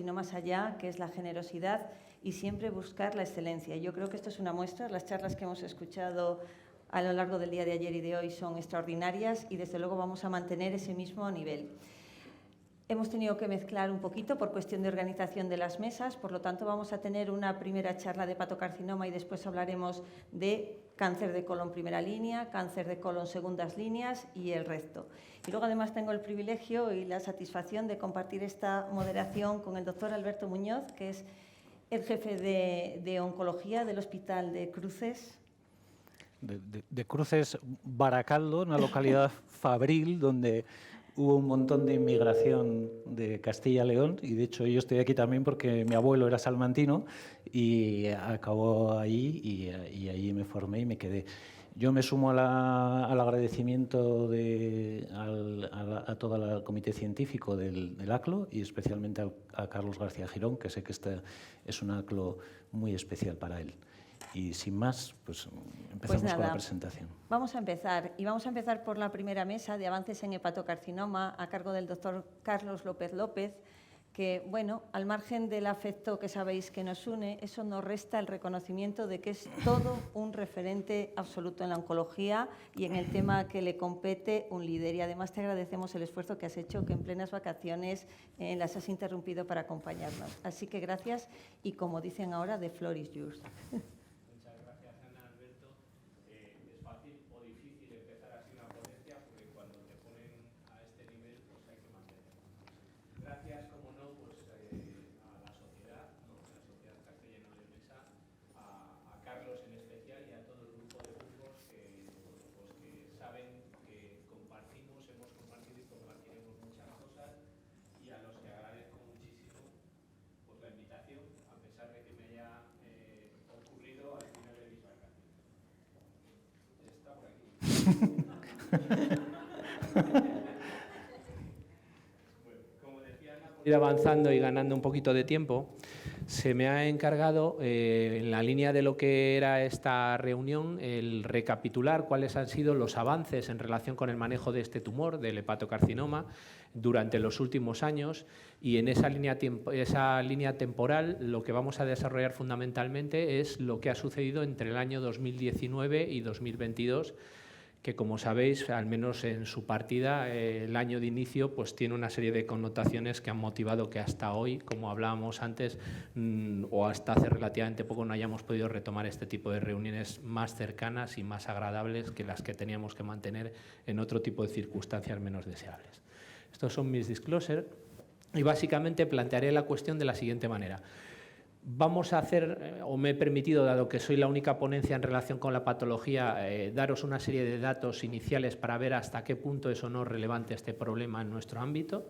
sino más allá, que es la generosidad y siempre buscar la excelencia. Yo creo que esto es una muestra. Las charlas que hemos escuchado a lo largo del día de ayer y de hoy son extraordinarias y desde luego vamos a mantener ese mismo nivel. Hemos tenido que mezclar un poquito por cuestión de organización de las mesas, por lo tanto vamos a tener una primera charla de hepatocarcinoma y después hablaremos de cáncer de colon primera línea, cáncer de colon segundas líneas y el recto. Y luego además tengo el privilegio y la satisfacción de compartir esta moderación con el doctor Alberto Muñoz, que es el jefe de oncología del Hospital de Cruces. De Cruces Baracaldo, una localidad fabril donde hubo un montón de inmigración de Castilla y León y de hecho yo estoy aquí también porque mi abuelo era salmantino y acabó ahí y allí me formé y me quedé. Yo me sumo al agradecimiento a todo el comité científico del ACLO y especialmente a Carlos García Girón, que sé que este es un ACLO muy especial para él. Y sin más, pues empezamos con la presentación. Vamos a empezar, y vamos a empezar por la primera mesa de avances en hepatocarcinoma a cargo del doctor Carlos López López, que, bueno, al margen del afecto que sabéis que nos une, eso nos resta el reconocimiento de que es todo un referente absoluto en la oncología y en el tema que le compete un líder. Y además te agradecemos el esfuerzo que has hecho, que en plenas vacaciones las has interrumpido para acompañarnos. Así que gracias y, como dicen ahora, the floor is yours. Gracias, como no, pues, a la sociedad, ¿no? A la sociedad castellano-leonesa, a Carlos en especial y a todo el grupo de grupos que saben que compartimos, hemos compartido y compartiremos muchas cosas y a los que agradezco muchísimo pues, la invitación, a pesar de que me haya ocurrido al final de mis vacaciones. Está por aquí. Ir avanzando y ganando un poquito de tiempo, se me ha encargado, en la línea de lo que era esta reunión, el recapitular cuáles han sido los avances en relación con el manejo de este tumor, del hepatocarcinoma, durante los últimos años, y en esa línea temporal lo que vamos a desarrollar fundamentalmente es lo que ha sucedido entre el año 2019 y 2022, que como sabéis, al menos en su partida, el año de inicio pues tiene una serie de connotaciones que han motivado que hasta hoy, como hablábamos antes, o hasta hace relativamente poco no hayamos podido retomar este tipo de reuniones más cercanas y más agradables que las que teníamos que mantener en otro tipo de circunstancias menos deseables. Estos son mis disclosures y básicamente plantearé la cuestión de la siguiente manera. Vamos a hacer, o me he permitido, dado que soy la única ponencia en relación con la patología, daros una serie de datos iniciales para ver hasta qué punto es o no relevante este problema en nuestro ámbito,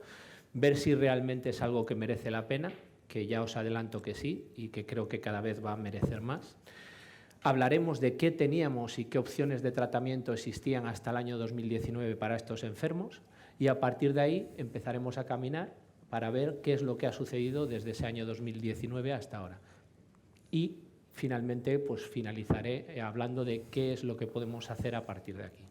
ver si realmente es algo que merece la pena, que ya os adelanto que sí y que creo que cada vez va a merecer más. Hablaremos de qué teníamos y qué opciones de tratamiento existían hasta el año 2019 para estos enfermos y a partir de ahí empezaremos a caminar para ver qué es lo que ha sucedido desde ese año 2019 hasta ahora. Y finalmente pues finalizaré hablando de qué es lo que podemos hacer a partir de aquí.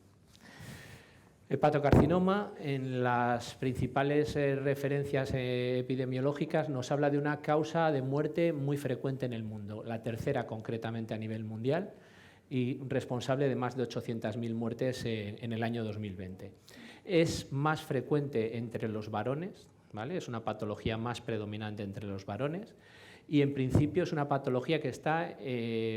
Hepatocarcinoma, en las principales referencias epidemiológicas, nos habla de una causa de muerte muy frecuente en el mundo, la tercera concretamente a nivel mundial y responsable de más de 800.000 muertes en el año 2020. Es más frecuente entre los varones, ¿vale? Es una patología más predominante entre los varones y en principio es una patología que está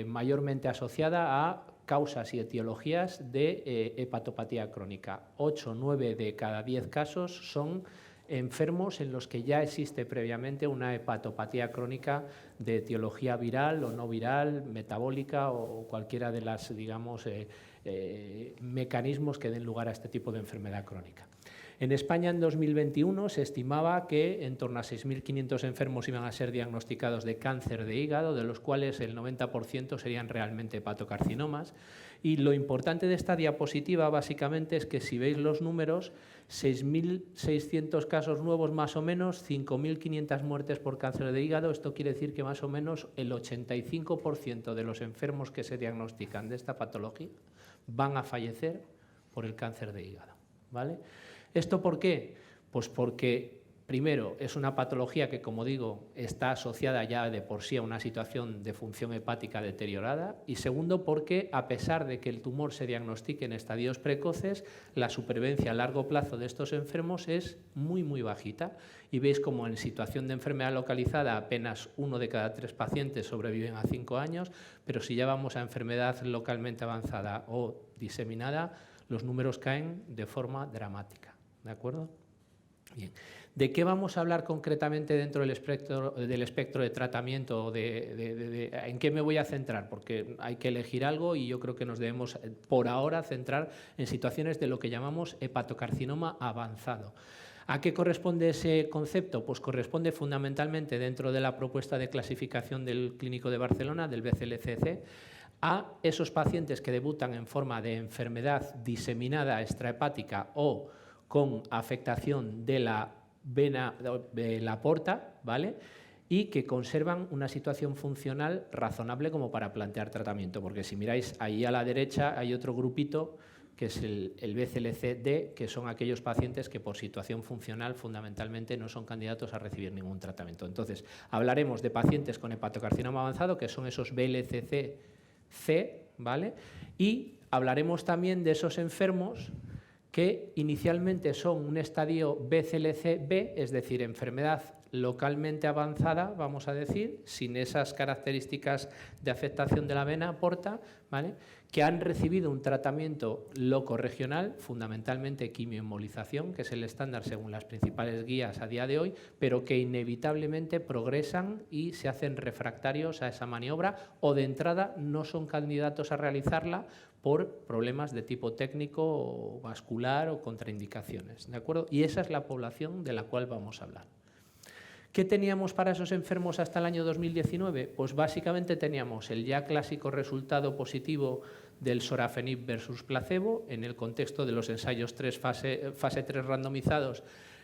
mayormente asociada a causas y etiologías de hepatopatía crónica. 8 o 9 de cada 10 casos son enfermos en los que ya existe previamente una hepatopatía crónica de etiología viral o no viral, metabólica o cualquiera de las, digamos, mecanismos que den lugar a este tipo de enfermedad crónica. En España en 2021 se estimaba que en torno a 6.500 enfermos iban a ser diagnosticados de cáncer de hígado, de los cuales el 90% serían realmente hepatocarcinomas. Y lo importante de esta diapositiva básicamente es que si veis los números, 6.600 casos nuevos más o menos, 5.500 muertes por cáncer de hígado. Esto quiere decir que más o menos el 85% de los enfermos que se diagnostican de esta patología van a fallecer por el cáncer de hígado, ¿vale? ¿Esto por qué? Pues porque Primero, es una patología que, como digo, está asociada ya de por sí a una situación de función hepática deteriorada. Y segundo, porque a pesar de que el tumor se diagnostique en estadios precoces, la supervivencia a largo plazo de estos enfermos es muy, muy bajita. Y veis como en situación de enfermedad localizada apenas 1 de cada 3 pacientes sobreviven a 5 años, pero si ya vamos a enfermedad localmente avanzada o diseminada, los números caen de forma dramática. ¿De acuerdo? Bien. ¿De qué vamos a hablar concretamente dentro del espectro de tratamiento? ¿En qué me voy a centrar? Porque hay que elegir algo y yo creo que nos debemos, por ahora, centrar en situaciones de lo que llamamos hepatocarcinoma avanzado. ¿A qué corresponde ese concepto? Pues corresponde fundamentalmente dentro de la propuesta de clasificación del Clínico de Barcelona, del BCLCC, a esos pacientes que debutan en forma de enfermedad diseminada extrahepática o con afectación de la vena de la porta, ¿vale? Y que conservan una situación funcional razonable como para plantear tratamiento, porque si miráis ahí a la derecha hay otro grupito que es el BCLC-D, que son aquellos pacientes que por situación funcional fundamentalmente no son candidatos a recibir ningún tratamiento. Entonces, hablaremos de pacientes con hepatocarcinoma avanzado, que son esos BLCC-C, ¿vale? Y hablaremos también de esos enfermos que inicialmente son un estadio BCLC-B, es decir, enfermedad localmente avanzada, vamos a decir, sin esas características de afectación de la vena porta, ¿vale? Que han recibido un tratamiento locorregional, fundamentalmente quimioembolización, que es el estándar según las principales guías a día de hoy, pero que inevitablemente progresan y se hacen refractarios a esa maniobra o de entrada no son candidatos a realizarla por problemas de tipo técnico o vascular o contraindicaciones, ¿de acuerdo? Y esa es la población de la cual vamos a hablar. ¿Qué teníamos para esos enfermos hasta el año 2019? Pues básicamente teníamos el ya clásico resultado positivo del sorafenib versus placebo en el contexto de los ensayos fase 3 randomizados.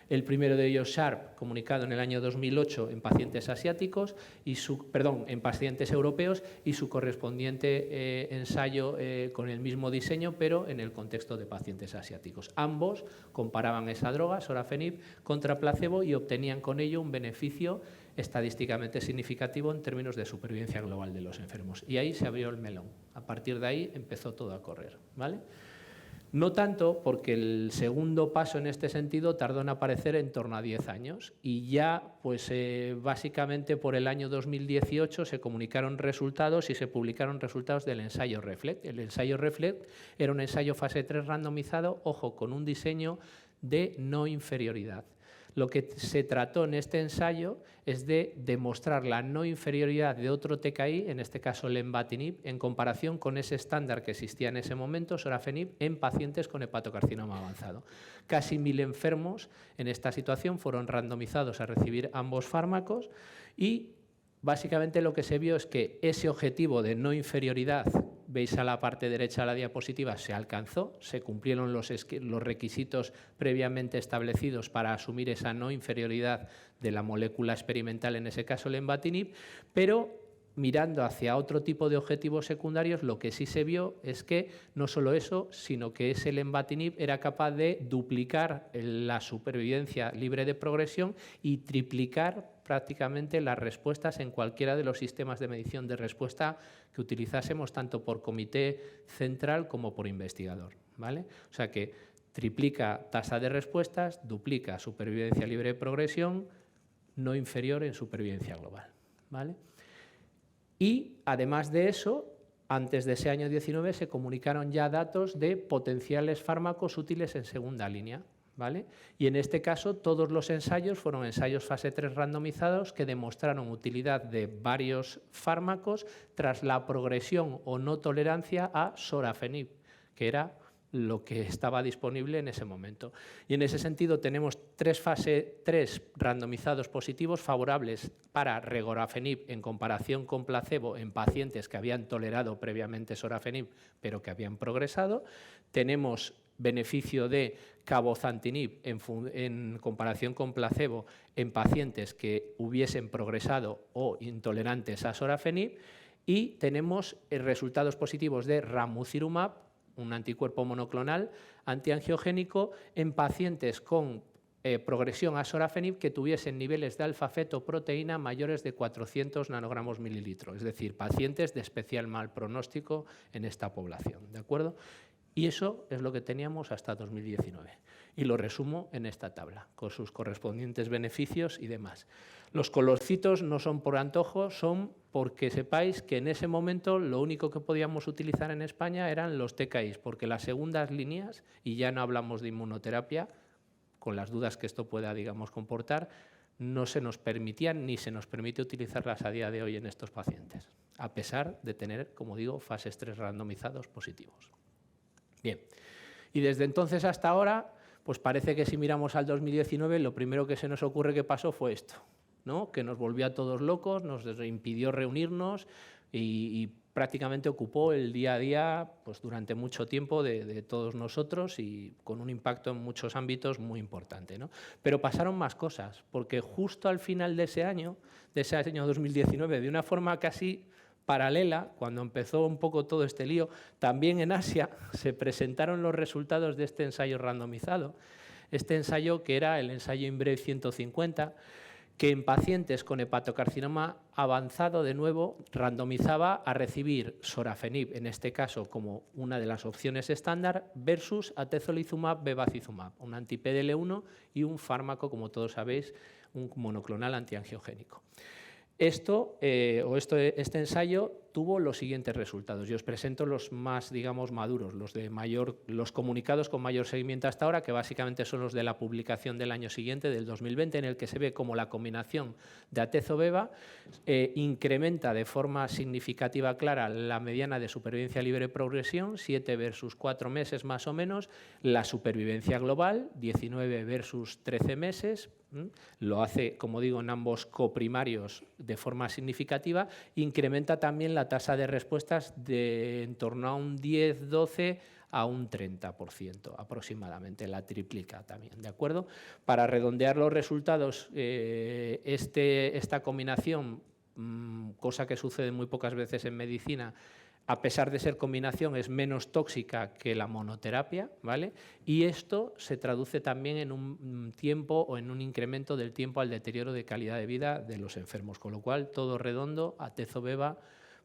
El primero de ellos, SHARP, comunicado en el año 2008 en pacientes asiáticos, en pacientes europeos, y su correspondiente ensayo con el mismo diseño, pero en el contexto de pacientes asiáticos. Ambos comparaban esa droga, sorafenib, contra placebo y obtenían con ello un beneficio estadísticamente significativo en términos de supervivencia global de los enfermos. Y ahí se abrió el melón. A partir de ahí empezó todo a correr, ¿vale? No tanto, porque el segundo paso en este sentido tardó en aparecer en torno a 10 años y ya, pues básicamente por el año 2018 se comunicaron resultados y se publicaron resultados del ensayo REFLECT. El ensayo REFLECT era un ensayo fase 3 randomizado, ojo, con un diseño de no inferioridad. Lo que se trató en este ensayo es de demostrar la no inferioridad de otro TKI, en este caso lenvatinib, en comparación con ese estándar que existía en ese momento, sorafenib, en pacientes con hepatocarcinoma avanzado. Casi 1000 enfermos en esta situación fueron randomizados a recibir ambos fármacos y básicamente lo que se vio es que ese objetivo de no inferioridad, veis a la parte derecha de la diapositiva, se alcanzó, se cumplieron los requisitos previamente establecidos para asumir esa no inferioridad de la molécula experimental, en ese caso lenvatinib, pero mirando hacia otro tipo de objetivos secundarios, lo que sí se vio es que no solo eso, sino que ese lenvatinib era capaz de duplicar la supervivencia libre de progresión y triplicar prácticamente las respuestas en cualquiera de los sistemas de medición de respuesta que utilizásemos, tanto por comité central como por investigador, ¿vale? O sea que triplica tasa de respuestas, duplica supervivencia libre de progresión, no inferior en supervivencia global, ¿vale? Y además de eso, antes de ese año 19 se comunicaron ya datos de potenciales fármacos útiles en segunda línea, ¿vale? Y en este caso todos los ensayos fueron ensayos fase 3 randomizados que demostraron utilidad de varios fármacos tras la progresión o no tolerancia a sorafenib, que era lo que estaba disponible en ese momento. Y en ese sentido tenemos fase 3 randomizados positivos favorables para regorafenib en comparación con placebo en pacientes que habían tolerado previamente sorafenib pero que habían progresado. Tenemos beneficio de cabozantinib en comparación con placebo en pacientes que hubiesen progresado o intolerantes a sorafenib, y tenemos resultados positivos de ramucirumab, un anticuerpo monoclonal antiangiogénico en pacientes con progresión a sorafenib que tuviesen niveles de alfa-fetoproteína mayores de 400 nanogramos mililitro, es decir, pacientes de especial mal pronóstico en esta población, ¿de acuerdo? Y eso es lo que teníamos hasta 2019. Y lo resumo en esta tabla, con sus correspondientes beneficios y demás. Los colorcitos no son por antojo, son porque sepáis que en ese momento lo único que podíamos utilizar en España eran los TKIs, porque las segundas líneas, y ya no hablamos de inmunoterapia, con las dudas que esto pueda, digamos, comportar, no se nos permitían ni se nos permite utilizarlas a día de hoy en estos pacientes, a pesar de tener, como digo, fases 3 randomizados positivos. Bien, y desde entonces hasta ahora, pues parece que si miramos al 2019, lo primero que se nos ocurre que pasó fue esto, ¿no? Que nos volvió a todos locos, nos impidió reunirnos y prácticamente ocupó el día a día pues, durante mucho tiempo de todos nosotros y con un impacto en muchos ámbitos muy importante, ¿no? Pero pasaron más cosas, porque justo al final de ese año 2019, de una forma casi paralela, cuando empezó un poco todo este lío, también en Asia se presentaron los resultados de este ensayo randomizado. Este ensayo, que era el ensayo INBRAVE 150, que en pacientes con hepatocarcinoma avanzado, de nuevo, randomizaba a recibir sorafenib, en este caso como una de las opciones estándar, versus atezolizumab bevacizumab, un anti-PDL1 y un fármaco, como todos sabéis, un monoclonal antiangiogénico. Este ensayo tuvo los siguientes resultados. Yo os presento los más, digamos, maduros, los comunicados con mayor seguimiento hasta ahora, que básicamente son los de la publicación del año siguiente, del 2020, en el que se ve cómo la combinación de atezo-beva incrementa de forma significativa clara la mediana de supervivencia libre de progresión, 7 versus 4 meses más o menos, la supervivencia global, 19 versus 13 meses, lo hace, como digo, en ambos coprimarios de forma significativa, incrementa también la tasa de respuestas de en torno a un 10-12 a un 30% aproximadamente, la triplica también, ¿de acuerdo? Para redondear los resultados, esta combinación, cosa que sucede muy pocas veces en medicina, a pesar de ser combinación, es menos tóxica que la monoterapia, ¿vale? Y esto se traduce también en un tiempo o en un incremento del tiempo al deterioro de calidad de vida de los enfermos, con lo cual todo redondo, atezo-beva,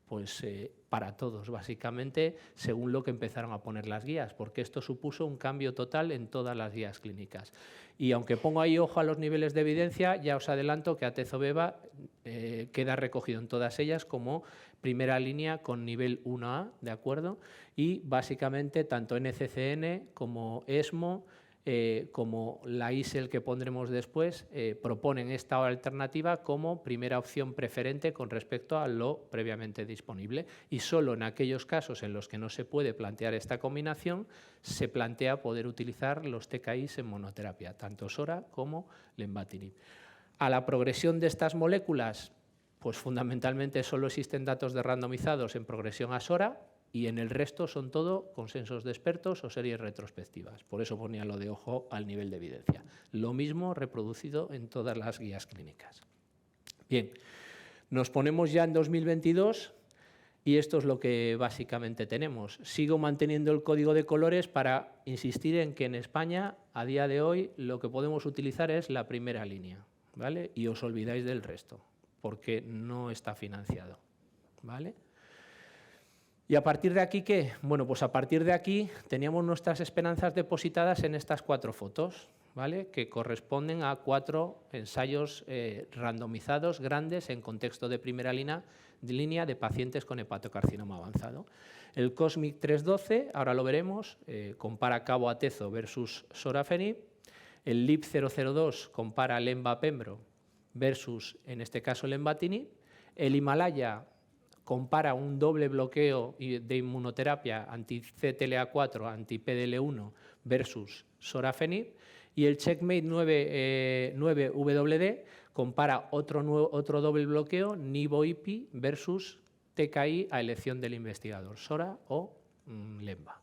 pues para todos, básicamente, según lo que empezaron a poner las guías, porque esto supuso un cambio total en todas las guías clínicas. Y aunque pongo ahí ojo a los niveles de evidencia, ya os adelanto que atezo-beva queda recogido en todas ellas como primera línea con nivel 1A, ¿de acuerdo? Y básicamente tanto NCCN como ESMO, como la ISEL que pondremos después, proponen esta alternativa como primera opción preferente con respecto a lo previamente disponible. Y solo en aquellos casos en los que no se puede plantear esta combinación, se plantea poder utilizar los TKIs en monoterapia, tanto SORA como lenvatinib. A la progresión de estas moléculas, pues fundamentalmente solo existen datos de randomizados en progresión a SORA y en el resto son todo consensos de expertos o series retrospectivas. Por eso ponía lo de ojo al nivel de evidencia. Lo mismo reproducido en todas las guías clínicas. Bien, nos ponemos ya en 2022 y esto es lo que básicamente tenemos. Sigo manteniendo el código de colores para insistir en que en España, a día de hoy, lo que podemos utilizar es la primera línea, ¿vale? Y os olvidáis del resto, porque no está financiado, ¿vale? ¿Y a partir de aquí qué? Bueno, pues a partir de aquí teníamos nuestras esperanzas depositadas en estas 4 fotos, ¿vale? Que corresponden a 4 ensayos randomizados grandes en contexto de primera línea de pacientes con hepatocarcinoma avanzado. El COSMIC 312, ahora lo veremos, compara cabo-atezo versus sorafenib. El LIP 002 compara lenva-pembro versus, en este caso, lenvatinib. El Himalaya compara un doble bloqueo de inmunoterapia anti-CTLA4, anti-PDL1 versus sorafenib. Y el CheckMate 9WD compara otro doble bloqueo, nivo-IPI versus TKI a elección del investigador, SORA o lenva.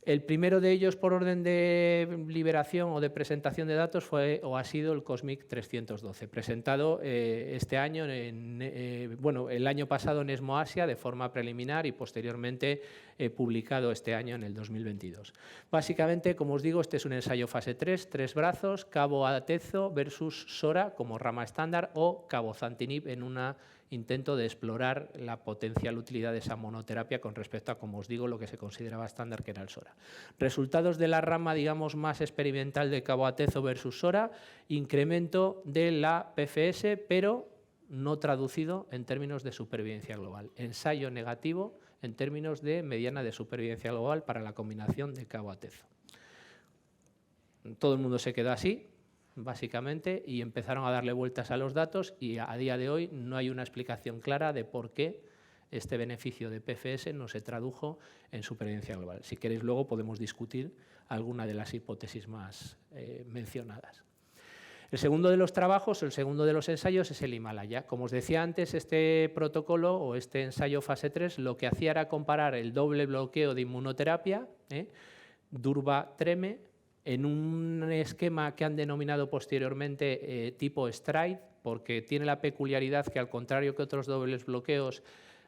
El primero de ellos, por orden de liberación o de presentación de datos, fue o ha sido el COSMIC 312, presentado este año, el año pasado en ESMO Asia de forma preliminar y posteriormente publicado este año en el 2022. Básicamente, como os digo, este es un ensayo fase 3, 3 brazos, cabo-atezo versus SORA como rama estándar o cabozantinib en un intento de explorar la potencial utilidad de esa monoterapia con respecto a, como os digo, lo que se consideraba estándar, que era el SORA. Resultados de la rama, digamos, más experimental de cabo-atezo versus SORA, incremento de la PFS, pero no traducido en términos de supervivencia global. Ensayo negativo en términos de mediana de supervivencia global para la combinación de cabo-atezo. Todo el mundo se quedó así, básicamente, y empezaron a darle vueltas a los datos y a día de hoy no hay una explicación clara de por qué este beneficio de PFS no se tradujo en supervivencia global. Si queréis, luego podemos discutir alguna de las hipótesis más mencionadas. El segundo de los trabajos, el segundo de los ensayos es el Himalaya. Como os decía antes, este protocolo o este ensayo fase 3 lo que hacía era comparar el doble bloqueo de inmunoterapia, Durva-Treme, en un esquema que han denominado posteriormente tipo STRIDE, porque tiene la peculiaridad que, al contrario que otros dobles bloqueos,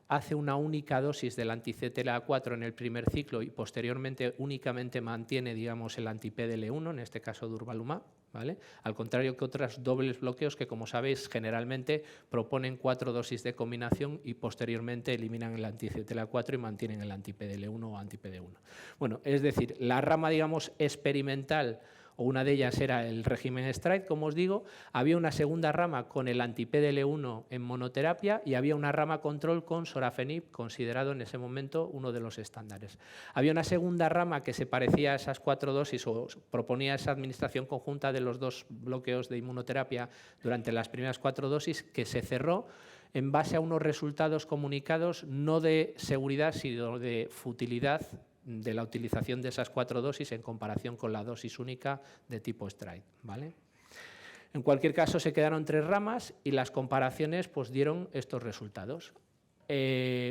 hace una única dosis del anti-CTLA4 en el primer ciclo y posteriormente únicamente mantiene, digamos, el anti-PDL1, en este caso durvalumab, ¿vale? Al contrario que otros dobles bloqueos que, como sabéis, generalmente proponen 4 dosis de combinación y posteriormente eliminan el anti-CTLA4 y mantienen el anti-PDL1 o anti-PD1. Bueno, es decir, la rama, digamos, experimental, o una de ellas era el régimen STRIDE, como os digo, había una segunda rama con el anti-PDL1 en monoterapia y había una rama control con sorafenib, considerado en ese momento uno de los estándares. Había una segunda rama que se parecía a esas 4 dosis o proponía esa administración conjunta de los 2 bloqueos de inmunoterapia durante las primeras 4 dosis, que se cerró en base a unos resultados comunicados no de seguridad, sino de futilidad de la utilización de esas 4 dosis en comparación con la dosis única de tipo STRIDE, ¿vale? En cualquier caso, se quedaron 3 ramas y las comparaciones pues dieron estos resultados,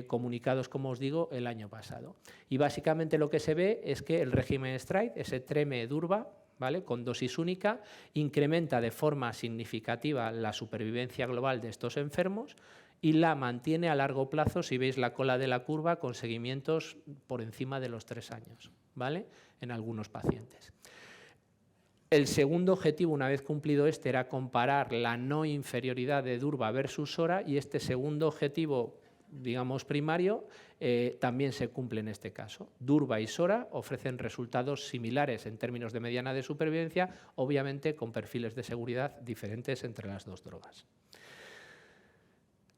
comunicados, como os digo, el año pasado. Y básicamente lo que se ve es que el régimen STRIDE, ese Treme-Durva, ¿vale?, con dosis única, incrementa de forma significativa la supervivencia global de estos enfermos y la mantiene a largo plazo, si veis la cola de la curva, con seguimientos por encima de los 3 años, ¿vale?, en algunos pacientes. El segundo objetivo, una vez cumplido este, era comparar la no inferioridad de Durva versus SORA, y este segundo objetivo, digamos, primario, también se cumple en este caso. Durva y SORA ofrecen resultados similares en términos de mediana de supervivencia, obviamente con perfiles de seguridad diferentes entre las 2 drogas.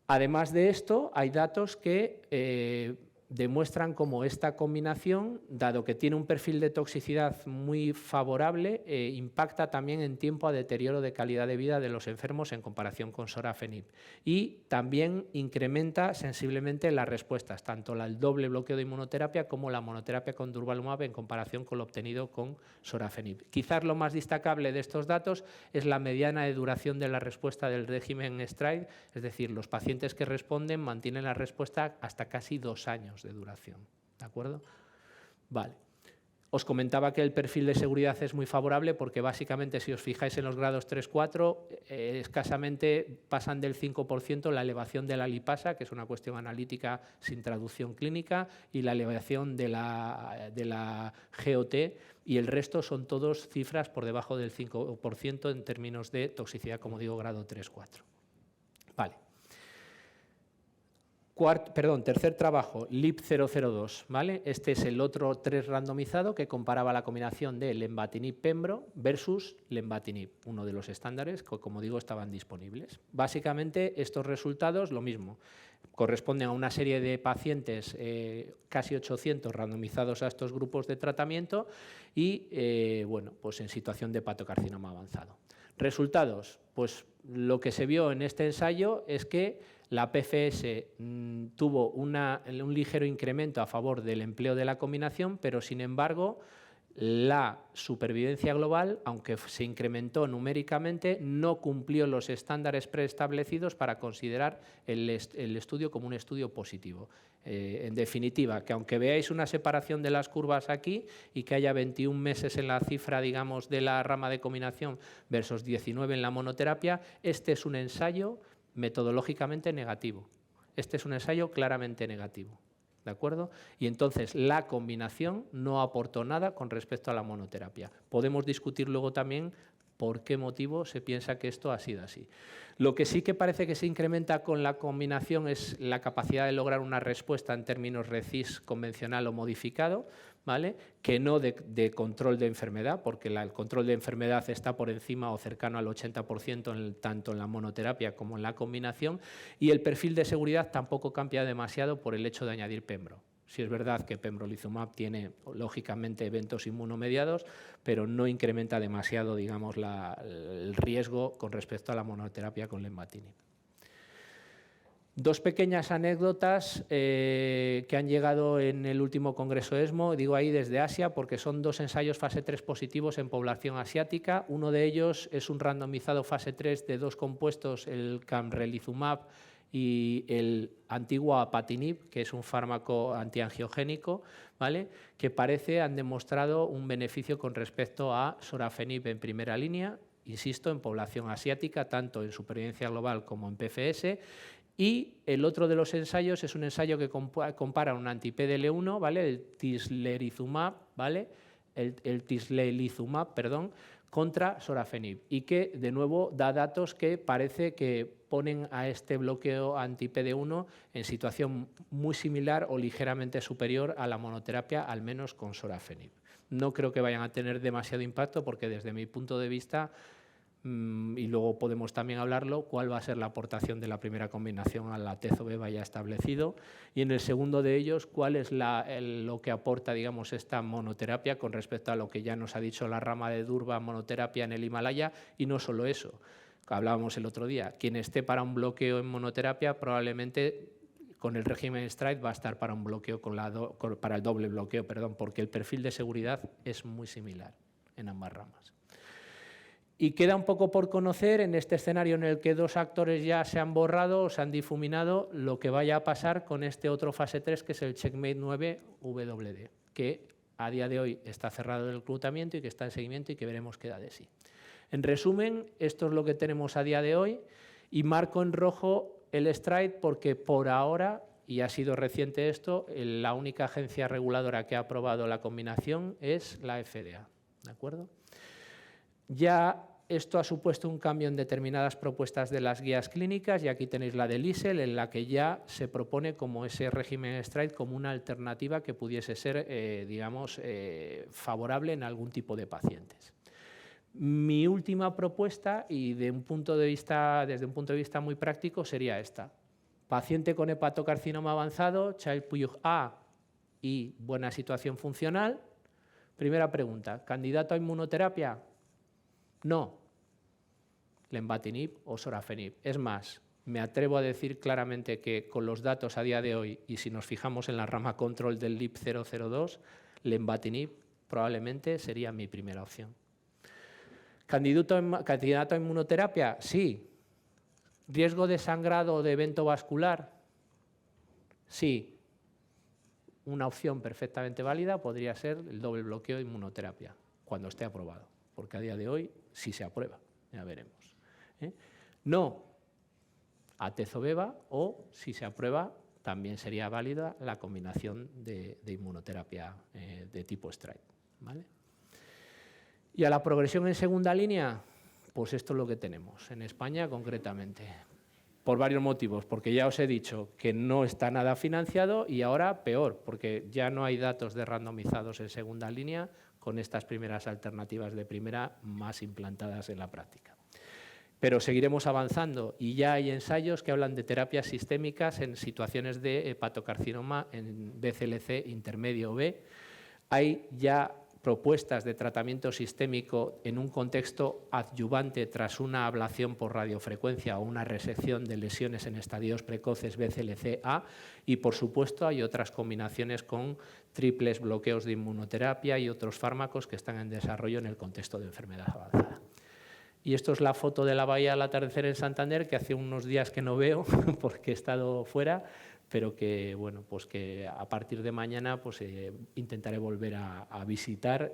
Además de esto, hay datos que demuestran cómo esta combinación, dado que tiene un perfil de toxicidad muy favorable, impacta también en tiempo a deterioro de calidad de vida de los enfermos en comparación con sorafenib. Y también incrementa sensiblemente las respuestas, tanto el doble bloqueo de inmunoterapia como la monoterapia con durvalumab en comparación con lo obtenido con sorafenib. Quizás lo más destacable de estos datos es la mediana de duración de la respuesta del régimen STRIDE, es decir, los pacientes que responden mantienen la respuesta hasta casi 2 años de duración, ¿de acuerdo? Vale. Os comentaba que el perfil de seguridad es muy favorable porque básicamente, si os fijáis en los grados 3-4, escasamente pasan del 5% la elevación de la lipasa, que es una cuestión analítica sin traducción clínica, y la elevación de la GOT, y el resto son todos cifras por debajo del 5% en términos de toxicidad, como digo, grado 3-4. Vale. Tercer trabajo, LIP002, ¿vale? Este es el otro 3 randomizado que comparaba la combinación de lenvatinib-pembro versus lenvatinib, uno de los estándares que, como digo, estaban disponibles. Básicamente, estos resultados, lo mismo, corresponden a una serie de pacientes, casi 800 randomizados a estos grupos de tratamiento y, bueno, pues en situación de hepatocarcinoma avanzado. Resultados, pues lo que se vio en este ensayo es que la PFS tuvo un ligero incremento a favor del empleo de la combinación, pero sin embargo La supervivencia global, aunque se incrementó numéricamente, no cumplió los estándares preestablecidos para considerar el estudio como un estudio positivo. En definitiva, que aunque veáis una separación de las curvas aquí y que haya 21 meses en la cifra, digamos, de la rama de combinación versus 19 en la monoterapia, este es un ensayo metodológicamente negativo. Este es un ensayo claramente negativo. ¿De acuerdo? Y entonces la combinación no aportó nada con respecto a la monoterapia. Podemos discutir luego también por qué motivo se piensa que esto ha sido así. Lo que sí que parece que se incrementa con la combinación es la capacidad de lograr una respuesta en términos RECIST convencional o modificado, ¿vale? Que no de control de enfermedad, porque el control de enfermedad está por encima o cercano al 80% tanto en la monoterapia como en la combinación, y el perfil de seguridad tampoco cambia demasiado por el hecho de añadir pembro. Sí es verdad que pembrolizumab tiene, lógicamente, eventos inmunomediados, pero no incrementa demasiado, digamos, el riesgo con respecto a la monoterapia con lenvatinib. Dos pequeñas anécdotas que han llegado en el último congreso ESMO, digo ahí desde Asia, porque son dos ensayos fase 3 positivos en población asiática. Uno de ellos es un randomizado fase 3 de dos compuestos, el camrelizumab y el antiguo apatinib, que es un fármaco antiangiogénico, ¿vale? Que han demostrado un beneficio con respecto a sorafenib en primera línea, insisto, en población asiática, tanto en supervivencia global como en PFS. Y el otro de los ensayos es un ensayo que compara un anti-PDL1, ¿vale? El tislelizumab, ¿vale? el tislelizumab, perdón, contra sorafenib, y que de nuevo da datos que parece que ponen a este bloqueo anti-PD1 en situación muy similar o ligeramente superior a la monoterapia, al menos con sorafenib. No creo que vayan a tener demasiado impacto porque desde mi punto de vista, y luego podemos también hablarlo, cuál va a ser la aportación de la primera combinación a la atezo-beva ya establecido, y en el segundo de ellos, cuál es lo que aporta, digamos, esta monoterapia con respecto a lo que ya nos ha dicho la rama de Durva monoterapia en el Himalaya, y no solo eso, hablábamos el otro día, quien esté para un bloqueo en monoterapia probablemente con el régimen STRIDE va a estar para un bloqueo para el doble bloqueo, perdón, porque el perfil de seguridad es muy similar en ambas ramas. Y queda un poco por conocer en este escenario en el que dos actores ya se han borrado o se han difuminado lo que vaya a pasar con este otro fase 3 que es el Checkmate 9 WD, que a día de hoy está cerrado el reclutamiento y que está en seguimiento y que veremos qué da de sí. En resumen, esto es lo que tenemos a día de hoy y marco en rojo el STRIDE porque por ahora, y ha sido reciente esto, la única agencia reguladora que ha aprobado la combinación es la FDA, ¿de acuerdo? Ya esto ha supuesto un cambio en determinadas propuestas de las guías clínicas y aquí tenéis la del ISEL en la que ya se propone como ese régimen STRIDE como una alternativa que pudiese ser, digamos, favorable en algún tipo de pacientes. Mi última propuesta, y desde un punto de vista muy práctico, sería esta. Paciente con hepatocarcinoma avanzado, Child-Pugh A y buena situación funcional. Primera pregunta, ¿candidato a inmunoterapia? No. Lenvatinib o sorafenib. Es más, me atrevo a decir claramente que con los datos a día de hoy, y si nos fijamos en la rama control del LIP002, lenvatinib probablemente sería mi primera opción. ¿Candidato a inmunoterapia? Sí. ¿Riesgo de sangrado o de evento vascular? Sí. Una opción perfectamente válida podría ser el doble bloqueo de inmunoterapia, cuando esté aprobado, porque a día de hoy sí se aprueba, ya veremos. No, atezo-beva o, si se aprueba, también sería válida la combinación de inmunoterapia de tipo STRIDE, ¿vale? Y a la progresión en segunda línea, pues esto es lo que tenemos en España concretamente, por varios motivos, porque ya os he dicho que no está nada financiado y ahora peor, porque ya no hay datos de randomizados en segunda línea con estas primeras alternativas de primera más implantadas en la práctica. Pero seguiremos avanzando y ya hay ensayos que hablan de terapias sistémicas en situaciones de hepatocarcinoma en BCLC intermedio B. Hay ya propuestas de tratamiento sistémico en un contexto adyuvante tras una ablación por radiofrecuencia o una resección de lesiones en estadios precoces BCLC-A, y por supuesto hay otras combinaciones con triples bloqueos de inmunoterapia y otros fármacos que están en desarrollo en el contexto de enfermedad avanzada. Y esto es la foto de la bahía al atardecer en Santander, que hace unos días que no veo porque he estado fuera, pero que, bueno, pues que a partir de mañana pues, intentaré volver a visitar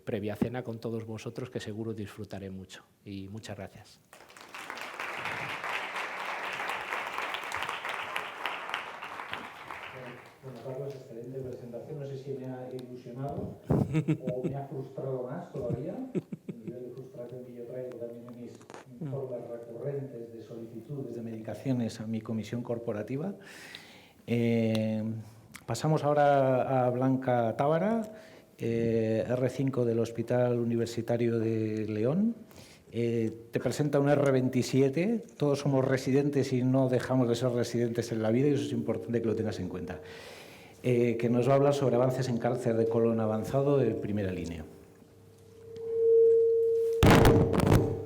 previa cena con todos vosotros, que seguro disfrutaré mucho. Y muchas gracias. Bueno, Carlos, excelente presentación. No sé si me ha ilusionado o me ha frustrado más todavía. El nivel de frustración que yo traigo también en mis informes recurrentes de solicitudes de medicaciones a mi comisión corporativa. Pasamos ahora a Blanca Tábara, R5 del Hospital Universitario de León. Te presenta un R27, todos somos residentes y no dejamos de ser residentes en la vida, y eso es importante que lo tengas en cuenta, que nos va a hablar sobre avances en cáncer de colon avanzado de primera línea.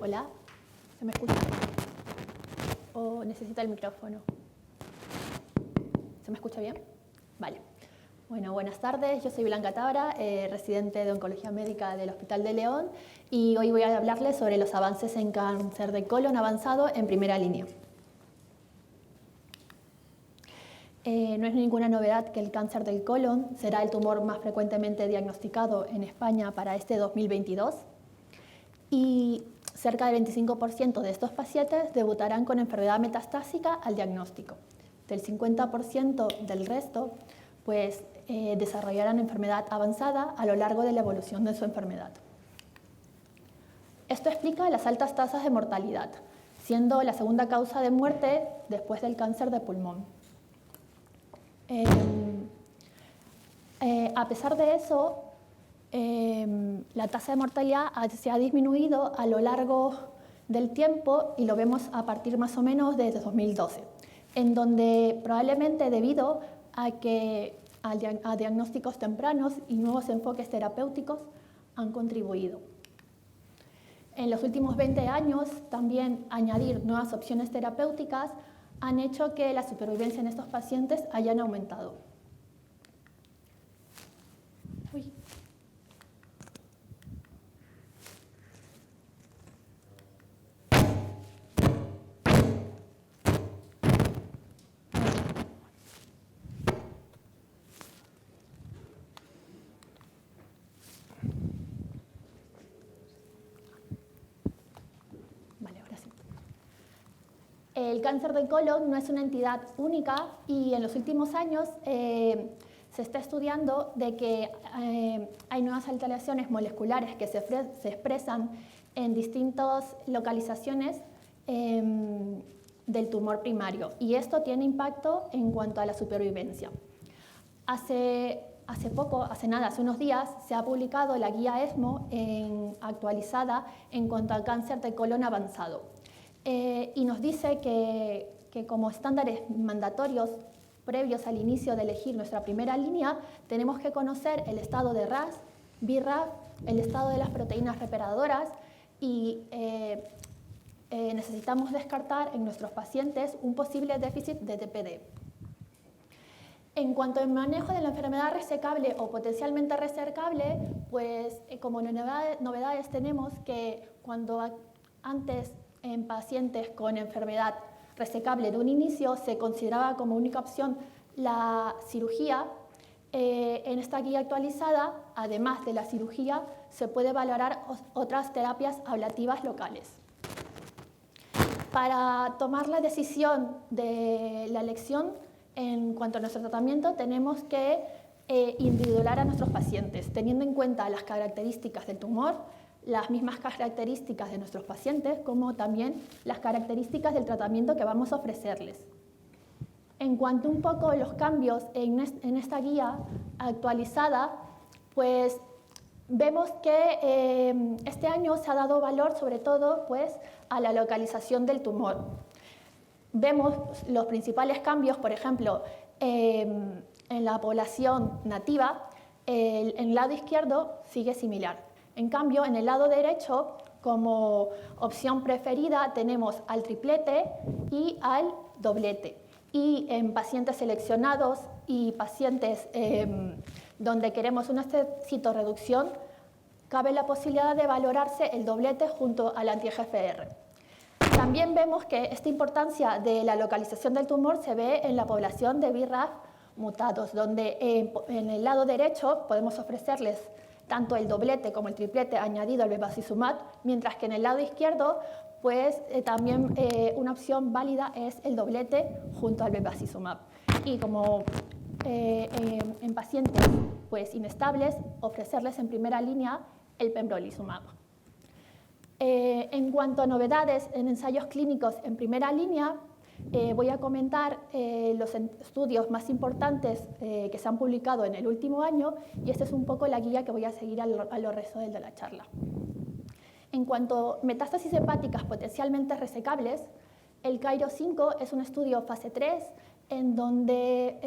Hola, ¿se me escucha? ¿O necesita el micrófono? ¿Se me escucha bien? Vale. Bueno, buenas tardes. Yo soy Blanca Tábara, residente de Oncología Médica del Hospital de León, y hoy voy a hablarles sobre los avances en cáncer de colon avanzado en primera línea. No es ninguna novedad que el cáncer del colon será el tumor más frecuentemente diagnosticado en España para este 2022, y cerca del 25% de estos pacientes debutarán con enfermedad metastásica al diagnóstico. Del 50% del resto, pues desarrollarán enfermedad avanzada a lo largo de la evolución de su enfermedad. Esto explica las altas tasas de mortalidad, siendo la segunda causa de muerte después del cáncer de pulmón. A pesar de eso, la tasa de mortalidad se ha disminuido a lo largo del tiempo, y lo vemos a partir más o menos desde 2012, en donde probablemente debido a diagnósticos tempranos y nuevos enfoques terapéuticos han contribuido. En los últimos 20 años, también añadir nuevas opciones terapéuticas han hecho que la supervivencia en estos pacientes hayan aumentado. Uy. El cáncer de colon no es una entidad única, y en los últimos años se está estudiando de que hay nuevas alteraciones moleculares que se expresan en distintas localizaciones del tumor primario, y esto tiene impacto en cuanto a la supervivencia. Hace unos días, se ha publicado la guía ESMO actualizada en cuanto al cáncer de colon avanzado. Y nos dice que como estándares mandatorios previos al inicio de elegir nuestra primera línea, tenemos que conocer el estado de RAS, BRAF, el estado de las proteínas reparadoras, y necesitamos descartar en nuestros pacientes un posible déficit de TPD. En cuanto al manejo de la enfermedad resecable o potencialmente resecable, pues como novedades tenemos que cuando antes en pacientes con enfermedad resecable de un inicio se consideraba como única opción la cirugía, en esta guía actualizada, además de la cirugía, se puede valorar otras terapias ablativas locales. Para tomar la decisión de la elección en cuanto a nuestro tratamiento, tenemos que individualizar a nuestros pacientes, teniendo en cuenta las características del tumor, las mismas características de nuestros pacientes, como también las características del tratamiento que vamos a ofrecerles. En cuanto un poco a los cambios en esta guía actualizada, pues vemos que este año se ha dado valor sobre todo pues, a la localización del tumor. Vemos los principales cambios, por ejemplo, en la población nativa, En el lado izquierdo sigue similar. En cambio, en el lado derecho, como opción preferida, tenemos al triplete y al doblete. Y en pacientes seleccionados y pacientes donde queremos una citoreducción, cabe la posibilidad de valorarse el doblete junto al anti-EGFR. También vemos que esta importancia de la localización del tumor se ve en la población de BRAF mutados, donde en el lado derecho podemos ofrecerles tanto el doblete como el triplete añadido al bevacizumab, mientras que en el lado izquierdo pues también una opción válida es el doblete junto al bevacizumab. Y como en pacientes pues, inestables, ofrecerles en primera línea el pembrolizumab. En cuanto a novedades en ensayos clínicos en primera línea, voy a comentar los estudios más importantes que se han publicado en el último año y esta es un poco la guía que voy a seguir a lo resto de la charla. En cuanto a metástasis hepáticas potencialmente resecables, el CAIRO5 es un estudio fase 3 en donde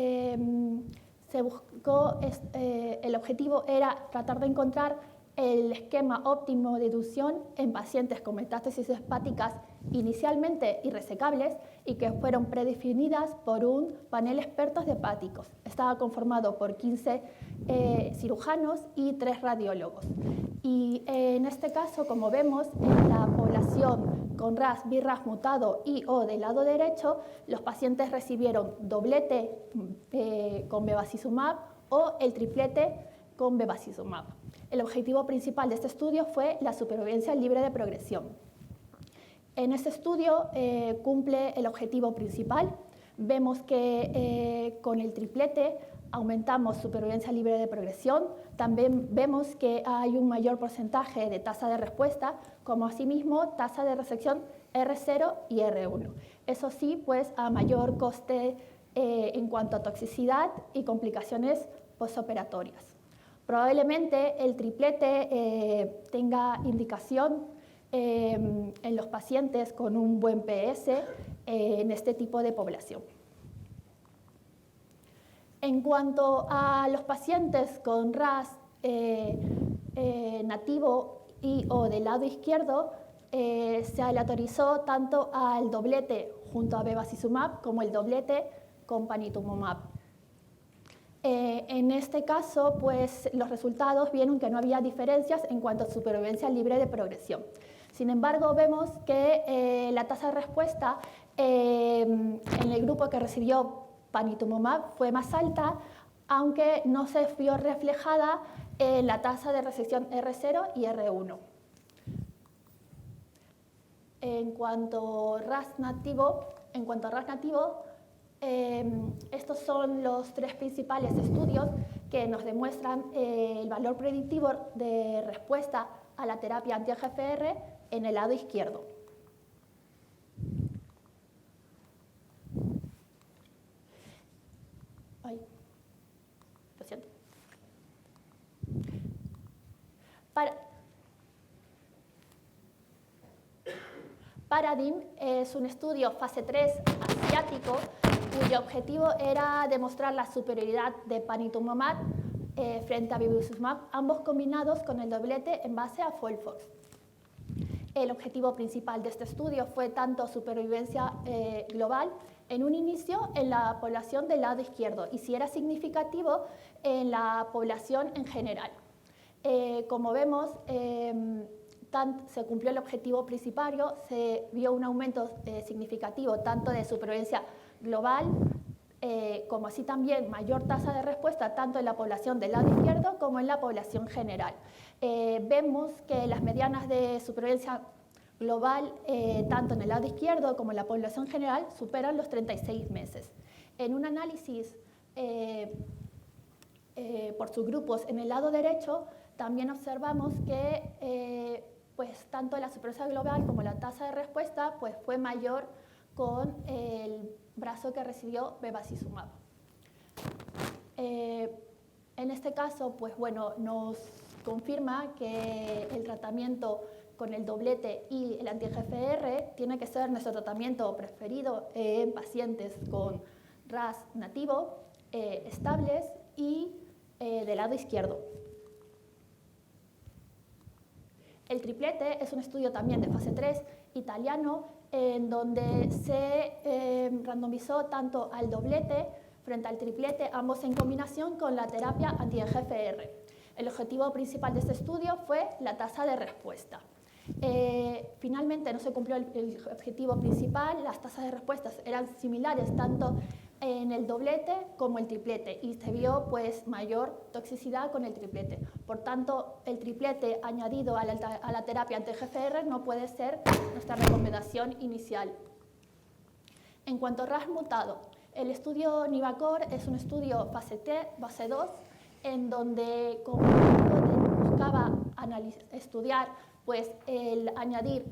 se buscó, el objetivo era tratar de encontrar el esquema óptimo de inducción en pacientes con metástasis hepáticas inicialmente irresecables y que fueron predefinidas por un panel expertos de hepáticos. Estaba conformado por 15 cirujanos y 3 radiólogos. Y en este caso, como vemos, en la población con RAS, BRAF mutado y o del lado derecho, los pacientes recibieron doblete con bevacizumab o el triplete con bevacizumab. El objetivo principal de este estudio fue la supervivencia libre de progresión. En este estudio cumple el objetivo principal. Vemos que con el triplete aumentamos supervivencia libre de progresión. También vemos que hay un mayor porcentaje de tasa de respuesta, como asimismo tasa de resección R0 y R1. Eso sí, pues a mayor coste en cuanto a toxicidad y complicaciones postoperatorias. Probablemente el triplete tenga indicación en los pacientes con un buen PS en este tipo de población. En cuanto a los pacientes con RAS nativo y o del lado izquierdo, se aleatorizó tanto al doblete junto a bevacizumab como el doblete con panitumumab. En este caso, pues, los resultados vieron que no había diferencias en cuanto a supervivencia libre de progresión. Sin embargo, vemos que la tasa de respuesta en el grupo que recibió panitumumab fue más alta, aunque no se vio reflejada en la tasa de resección R0 y R1. En cuanto a RAS nativo, estos son los 3 principales estudios que nos demuestran el valor predictivo de respuesta a la terapia anti-EGFR en el lado izquierdo. Ay, lo siento. Paradigm es un estudio fase 3 asiático cuyo objetivo era demostrar la superioridad de panitumumab frente a bevacizumab, ambos combinados con el doblete en base a FOLFOX. El objetivo principal de este estudio fue tanto supervivencia global en un inicio en la población del lado izquierdo y si era significativo en la población en general. Como vemos, se cumplió el objetivo principal, se vio un aumento significativo tanto de supervivencia global, como así también mayor tasa de respuesta tanto en la población del lado izquierdo como en la población general. Vemos que las medianas de supervivencia global, tanto en el lado izquierdo como en la población general, superan los 36 meses. En un análisis por subgrupos en el lado derecho, también observamos que pues, tanto la supervivencia global como la tasa de respuesta pues, fue mayor con el brazo que recibió bevacizumab. En este caso, pues bueno, nos confirma que el tratamiento con el doblete y el anti-EGFR tiene que ser nuestro tratamiento preferido en pacientes con RAS nativo, estables y del lado izquierdo. El triplete es un estudio también de fase 3 italiano, en donde se randomizó tanto al doblete frente al triplete, ambos en combinación con la terapia anti-EGFR. El objetivo principal de este estudio fue la tasa de respuesta. Finalmente no se cumplió el objetivo principal, las tasas de respuestas eran similares tanto en el doblete como el triplete y se vio pues mayor toxicidad con el triplete. Por tanto, el triplete añadido a la terapia anti-EGFR no puede ser nuestra recomendación inicial. En cuanto a RAS mutado, el estudio Nivacor es un estudio fase 2 en donde buscaba estudiar pues, el añadir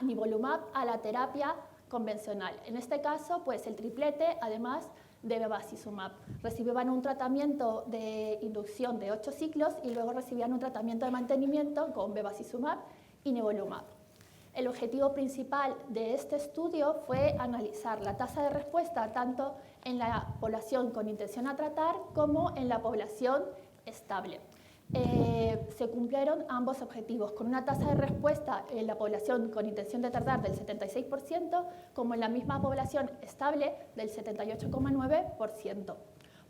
nivolumab a la terapia convencional. En este caso, pues, el triplete, además de bevacizumab. Recibían un tratamiento de inducción de 8 ciclos y luego recibían un tratamiento de mantenimiento con bevacizumab y nivolumab. El objetivo principal de este estudio fue analizar la tasa de respuesta tanto en la población con intención a tratar como en la población estable. Se cumplieron ambos objetivos, con una tasa de respuesta en la población con intención de tratar del 76%, como en la misma población estable del 78,9%.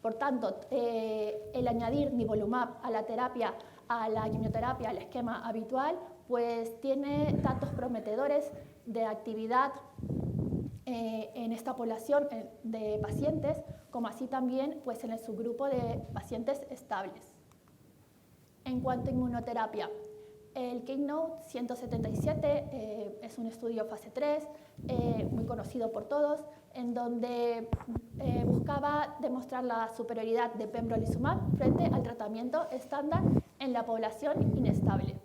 Por tanto, el añadir nivolumab a la terapia, a la quimioterapia, al esquema habitual, pues tiene datos prometedores de actividad en esta población de pacientes, como así también pues, en el subgrupo de pacientes estables. En cuanto a inmunoterapia, el Keynote 177 es un estudio fase 3, muy conocido por todos, en donde buscaba demostrar la superioridad de pembrolizumab frente al tratamiento estándar en la población inestable.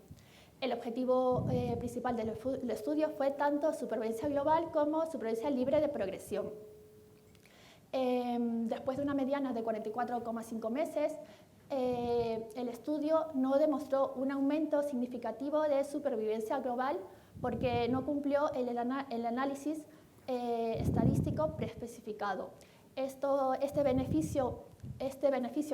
El objetivo principal del estudio fue tanto supervivencia global como supervivencia libre de progresión. Después de una mediana de 44,5 meses, el estudio no demostró un aumento significativo de supervivencia global porque no cumplió el análisis estadístico preespecificado. Este beneficio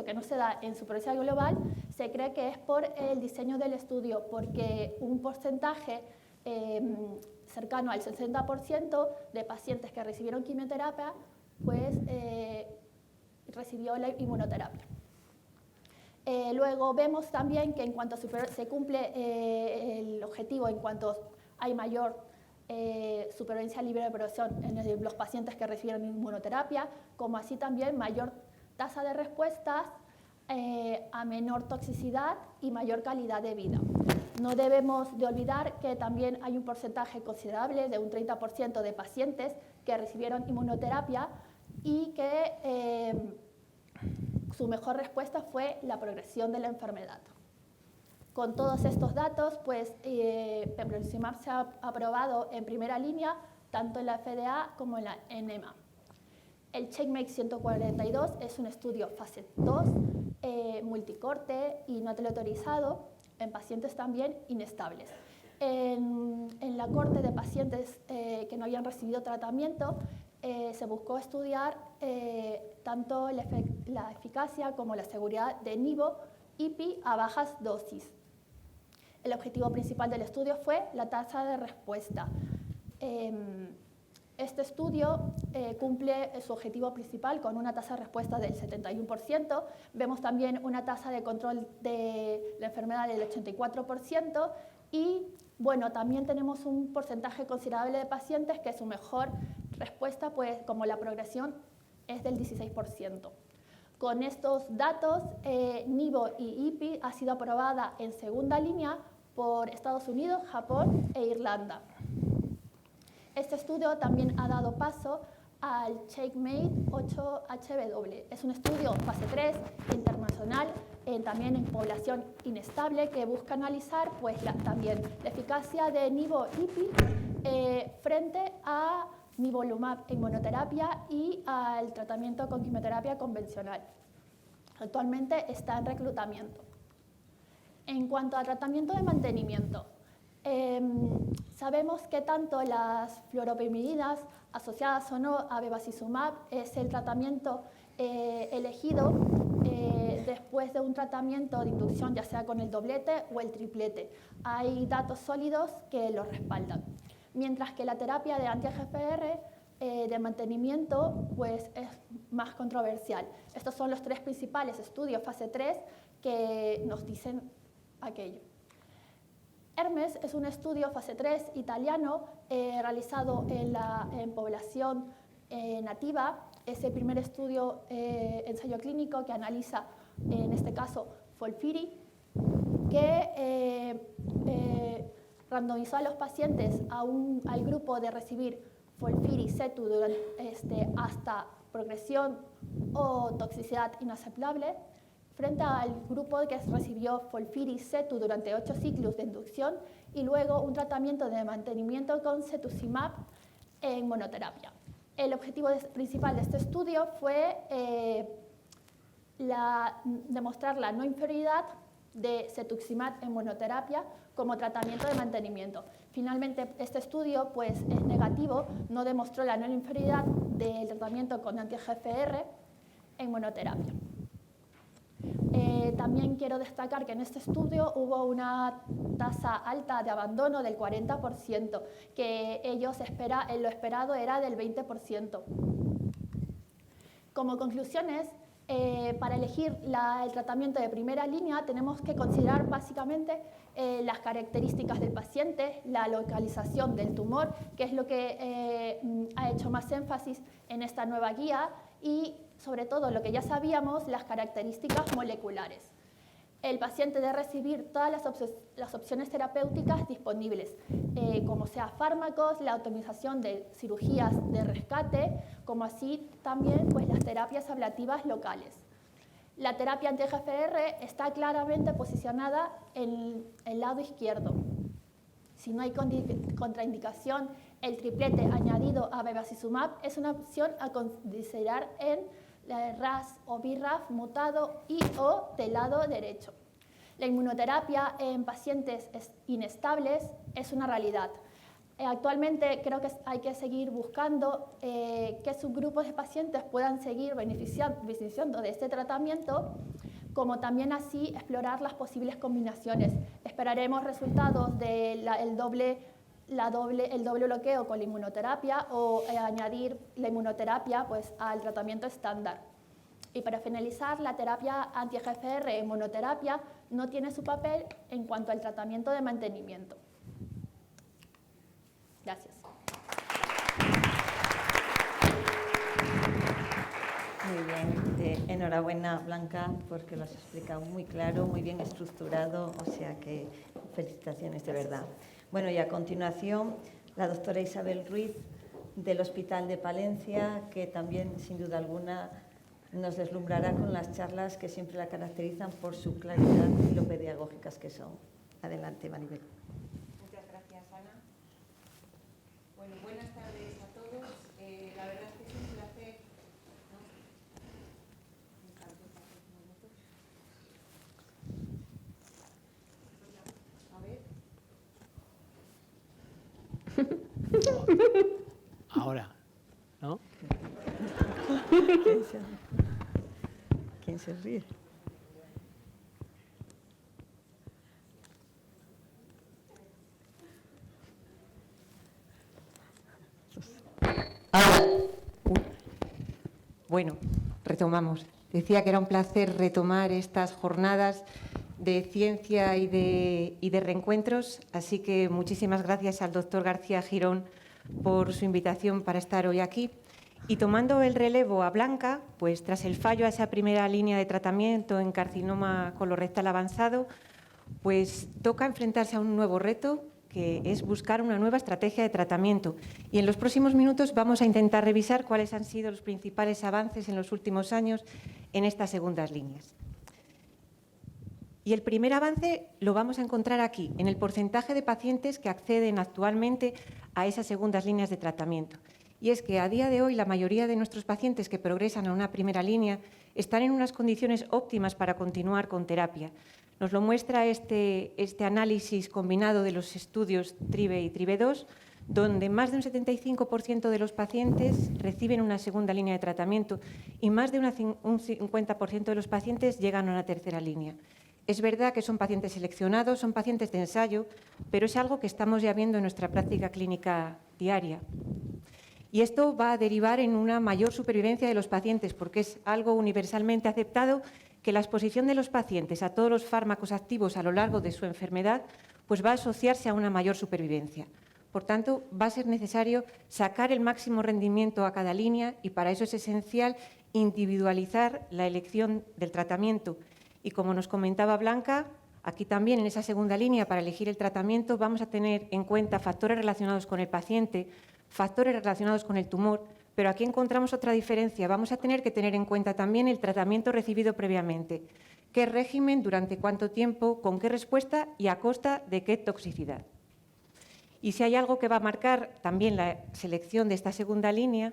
que no se da en supervivencia global se cree que es por el diseño del estudio, porque un porcentaje cercano al 60% de pacientes que recibieron quimioterapia pues, recibió la inmunoterapia. Luego vemos también que en cuanto se cumple el objetivo, en cuanto hay mayor supervivencia libre de progresión en los pacientes que recibieron inmunoterapia, como así también mayor tasa de respuestas a menor toxicidad y mayor calidad de vida. No debemos de olvidar que también hay un porcentaje considerable de un 30% de pacientes que recibieron inmunoterapia y que su mejor respuesta fue la progresión de la enfermedad. Con todos estos datos, pues, pembrolizumab se ha aprobado en primera línea, tanto en la FDA como en la EMA. El Checkmate 142 es un estudio fase 2, multicorte y no teleautorizado, en pacientes también inestables. En la corte de pacientes que no habían recibido tratamiento, se buscó estudiar tanto la eficacia como la seguridad de nivo-IPI a bajas dosis. El objetivo principal del estudio fue la tasa de respuesta. Este estudio cumple su objetivo principal con una tasa de respuesta del 71%. Vemos también una tasa de control de la enfermedad del 84% y bueno, también tenemos un porcentaje considerable de pacientes que su mejor respuesta, pues como la progresión, es del 16%. Con estos datos, nivo y IPI ha sido aprobada en segunda línea por Estados Unidos, Japón e Irlanda. Este estudio también ha dado paso al Checkmate 8HW. Es un estudio fase 3 internacional, también en población inestable, que busca analizar pues, también la eficacia de nivo-IPI frente a nivolumab en monoterapia y al tratamiento con quimioterapia convencional. Actualmente está en reclutamiento. En cuanto al tratamiento de mantenimiento, sabemos que tanto las fluoropimidinas asociadas o no a bevacizumab es el tratamiento elegido después de un tratamiento de inducción, ya sea con el doblete o el triplete. Hay datos sólidos que lo respaldan. Mientras que la terapia de anti-EGFR de mantenimiento pues, es más controversial. Estos son los 3 principales estudios fase 3 que nos dicen aquello. HERMES es un estudio fase 3 italiano realizado en población nativa. Es el primer estudio ensayo clínico que analiza, en este caso, FOLFIRI, que randomizó a los pacientes al grupo de recibir FOLFIRI-CETU hasta progresión o toxicidad inaceptable, frente al grupo que recibió FOLFIRI-CETU durante 8 ciclos de inducción y luego un tratamiento de mantenimiento con cetuximab en monoterapia. El objetivo principal de este estudio fue demostrar la no inferioridad de cetuximab en monoterapia como tratamiento de mantenimiento. Finalmente, este estudio pues, es negativo, no demostró la no inferioridad del tratamiento con anti-EGFR en monoterapia. También quiero destacar que en este estudio hubo una tasa alta de abandono del 40%, que lo esperado era del 20%. Como conclusiones, para elegir el tratamiento de primera línea tenemos que considerar básicamente las características del paciente, la localización del tumor, que es lo que ha hecho más énfasis en esta nueva guía, y sobre todo lo que ya sabíamos, las características moleculares. El paciente debe recibir todas las opciones terapéuticas disponibles, como sea fármacos, la optimización de cirugías de rescate, como así también pues, las terapias ablativas locales. La terapia anti-EGFR está claramente posicionada en el lado izquierdo. Si no hay contraindicación, el triplete añadido a bevacizumab es una opción a considerar en la RAS o BRAF mutado y o del lado derecho. La inmunoterapia en pacientes inestables es una realidad. Actualmente creo que hay que seguir buscando qué subgrupos de pacientes puedan seguir beneficiando de este tratamiento, como también así explorar las posibles combinaciones. Esperaremos resultados del doble bloqueo con la inmunoterapia o añadir la inmunoterapia pues, al tratamiento estándar. Y para finalizar, la terapia anti-EGFR en monoterapia no tiene su papel en cuanto al tratamiento de mantenimiento. Gracias. Muy bien, enhorabuena Blanca, porque lo has explicado muy claro, muy bien estructurado, o sea que felicitaciones de verdad. Bueno, y a continuación la doctora Isabel Ruiz del Hospital de Palencia, que también sin duda alguna nos deslumbrará con las charlas que siempre la caracterizan por su claridad y lo pedagógicas que son. Adelante, Maribel. Muchas gracias, Ana. Bueno, buenas tardes a todos. La verdad es que es un placer. A ver. Ahora, ¿no? ¿Quién se ríe? Bueno, retomamos. Decía que era un placer retomar estas jornadas de ciencia y de reencuentros, así que muchísimas gracias al doctor García Girón por su invitación para estar hoy aquí. Y tomando el relevo a Blanca, pues tras el fallo a esa primera línea de tratamiento en carcinoma colorectal avanzado, pues toca enfrentarse a un nuevo reto, que es buscar una nueva estrategia de tratamiento. Y en los próximos minutos vamos a intentar revisar cuáles han sido los principales avances en los últimos años en estas segundas líneas. Y el primer avance lo vamos a encontrar aquí, en el porcentaje de pacientes que acceden actualmente a esas segundas líneas de tratamiento. Y es que a día de hoy la mayoría de nuestros pacientes que progresan a una primera línea están en unas condiciones óptimas para continuar con terapia. Nos lo muestra este análisis combinado de los estudios TRIBE y TRIBE2, donde más de un 75% de los pacientes reciben una segunda línea de tratamiento y más de un 50% de los pacientes llegan a una tercera línea. Es verdad que son pacientes seleccionados, son pacientes de ensayo, pero es algo que estamos ya viendo en nuestra práctica clínica diaria. Y esto va a derivar en una mayor supervivencia de los pacientes, porque es algo universalmente aceptado que la exposición de los pacientes a todos los fármacos activos a lo largo de su enfermedad pues va a asociarse a una mayor supervivencia. Por tanto, va a ser necesario sacar el máximo rendimiento a cada línea y para eso es esencial individualizar la elección del tratamiento. Y como nos comentaba Blanca, aquí también en esa segunda línea para elegir el tratamiento vamos a tener en cuenta factores relacionados con el paciente, factores relacionados con el tumor, pero aquí encontramos otra diferencia. Vamos a tener que tener en cuenta también el tratamiento recibido previamente. ¿Qué régimen, durante cuánto tiempo, con qué respuesta y a costa de qué toxicidad? Y si hay algo que va a marcar también la selección de esta segunda línea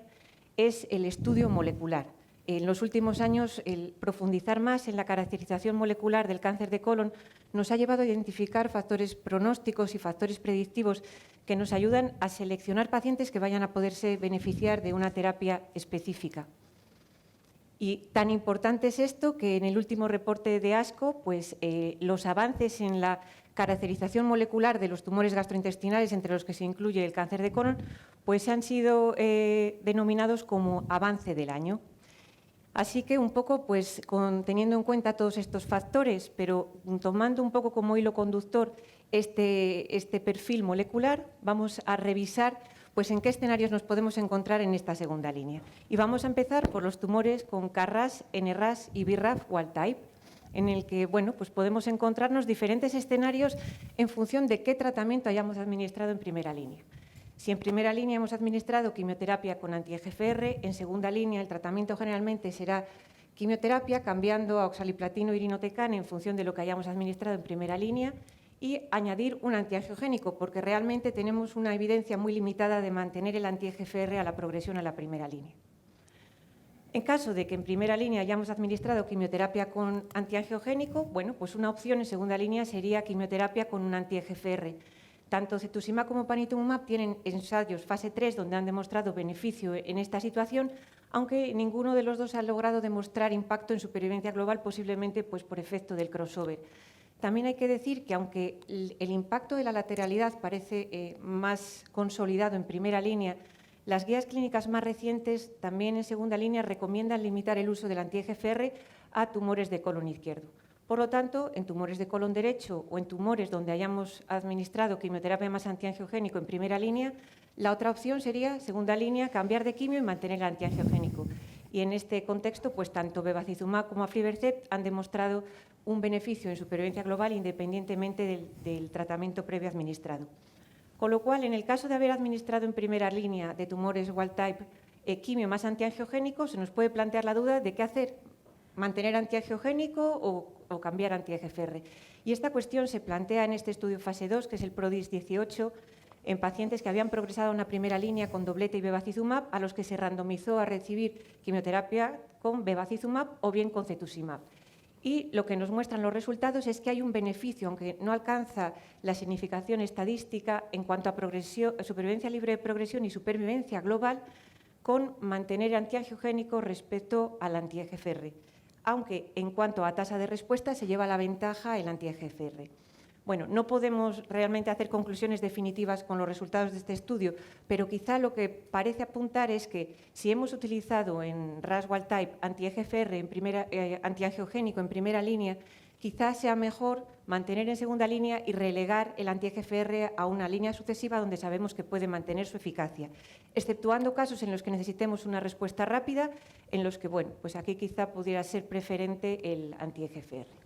es el estudio molecular. En los últimos años, el profundizar más en la caracterización molecular del cáncer de colon nos ha llevado a identificar factores pronósticos y factores predictivos que nos ayudan a seleccionar pacientes que vayan a poderse beneficiar de una terapia específica. Y tan importante es esto que en el último reporte de ASCO, pues, los avances en la caracterización molecular de los tumores gastrointestinales, entre los que se incluye el cáncer de colon, pues han sido denominados como avance del año. Así que un poco, pues, teniendo en cuenta todos estos factores, pero tomando un poco como hilo conductor este perfil molecular, vamos a revisar pues, en qué escenarios nos podemos encontrar en esta segunda línea. Y vamos a empezar por los tumores con KRAS, NRAS y BRAF wild type, en el que bueno, pues podemos encontrarnos diferentes escenarios en función de qué tratamiento hayamos administrado en primera línea. Si en primera línea hemos administrado quimioterapia con anti-EGFR, en segunda línea el tratamiento generalmente será quimioterapia cambiando a oxaliplatino o irinotecan en función de lo que hayamos administrado en primera línea y añadir un antiangiogénico, porque realmente tenemos una evidencia muy limitada de mantener el anti-EGFR a la progresión a la primera línea. En caso de que en primera línea hayamos administrado quimioterapia con antiangiogénico, bueno, pues una opción en segunda línea sería quimioterapia con un anti-EGFR. Tanto cetuximab como panitumumab tienen ensayos fase 3 donde han demostrado beneficio en esta situación, aunque ninguno de los dos ha logrado demostrar impacto en supervivencia global, posiblemente pues, por efecto del crossover. También hay que decir que, aunque el impacto de la lateralidad parece más consolidado en primera línea, las guías clínicas más recientes también en segunda línea recomiendan limitar el uso del anti-EGFR a tumores de colon izquierdo. Por lo tanto, en tumores de colon derecho o en tumores donde hayamos administrado quimioterapia más antiangiogénico en primera línea, la otra opción sería, segunda línea, cambiar de quimio y mantener el antiangiogénico. Y en este contexto, pues tanto bevacizumab como aflibercept han demostrado un beneficio en supervivencia global independientemente del tratamiento previo administrado. Con lo cual, en el caso de haber administrado en primera línea de tumores wild type quimio más antiangiogénico, se nos puede plantear la duda de qué hacer, mantener antiangiogénico o cambiar anti-EGFR. Y esta cuestión se plantea en este estudio fase 2, que es el PRODIS 18, en pacientes que habían progresado a una primera línea con doblete y bevacizumab, a los que se randomizó a recibir quimioterapia con bevacizumab o bien con cetuximab. Y lo que nos muestran los resultados es que hay un beneficio, aunque no alcanza la significación estadística en cuanto a supervivencia libre de progresión y supervivencia global, con mantener antiangiogénico respecto al anti-EGFR, aunque en cuanto a tasa de respuesta se lleva la ventaja el anti-EGFR. Bueno, no podemos realmente hacer conclusiones definitivas con los resultados de este estudio, pero quizá lo que parece apuntar es que si hemos utilizado en RAS wild type anti-EGFR antiangiogénico en primera línea, quizá sea mejor mantener en segunda línea y relegar el anti-EGFR a una línea sucesiva donde sabemos que puede mantener su eficacia, exceptuando casos en los que necesitemos una respuesta rápida, en los que, bueno, pues aquí quizá pudiera ser preferente el anti-EGFR.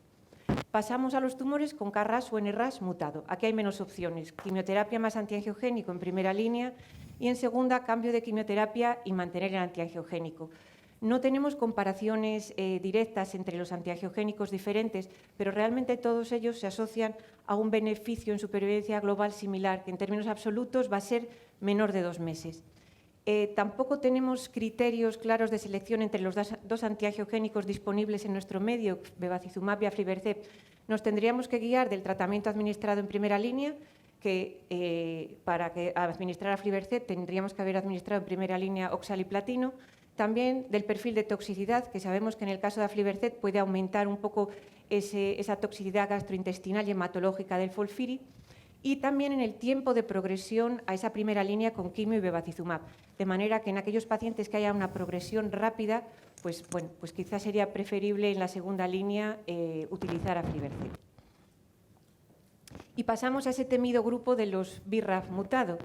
Pasamos a los tumores con KRAS o NRAS mutado. Aquí hay menos opciones. Quimioterapia más antiangiogénico en primera línea y en segunda, cambio de quimioterapia y mantener el antiangiogénico. No tenemos comparaciones directas entre los antiangiogénicos diferentes, pero realmente todos ellos se asocian a un beneficio en supervivencia global similar, que en términos absolutos va a ser menor de 2 meses. Tampoco tenemos criterios claros de selección entre los dos antiangiogénicos disponibles en nuestro medio, bevacizumab y aflibercept. Nos tendríamos que guiar del tratamiento administrado en primera línea, que para que administrar Aflibercept tendríamos que haber administrado en primera línea oxaliplatino. También del perfil de toxicidad, que sabemos que en el caso de Aflibercept puede aumentar un poco esa toxicidad gastrointestinal y hematológica del FOLFIRI. Y también en el tiempo de progresión a esa primera línea con quimio y bevacizumab. De manera que en aquellos pacientes que haya una progresión rápida, pues quizás sería preferible en la segunda línea utilizar Aflibercept. Y pasamos a ese temido grupo de los BRAF mutados.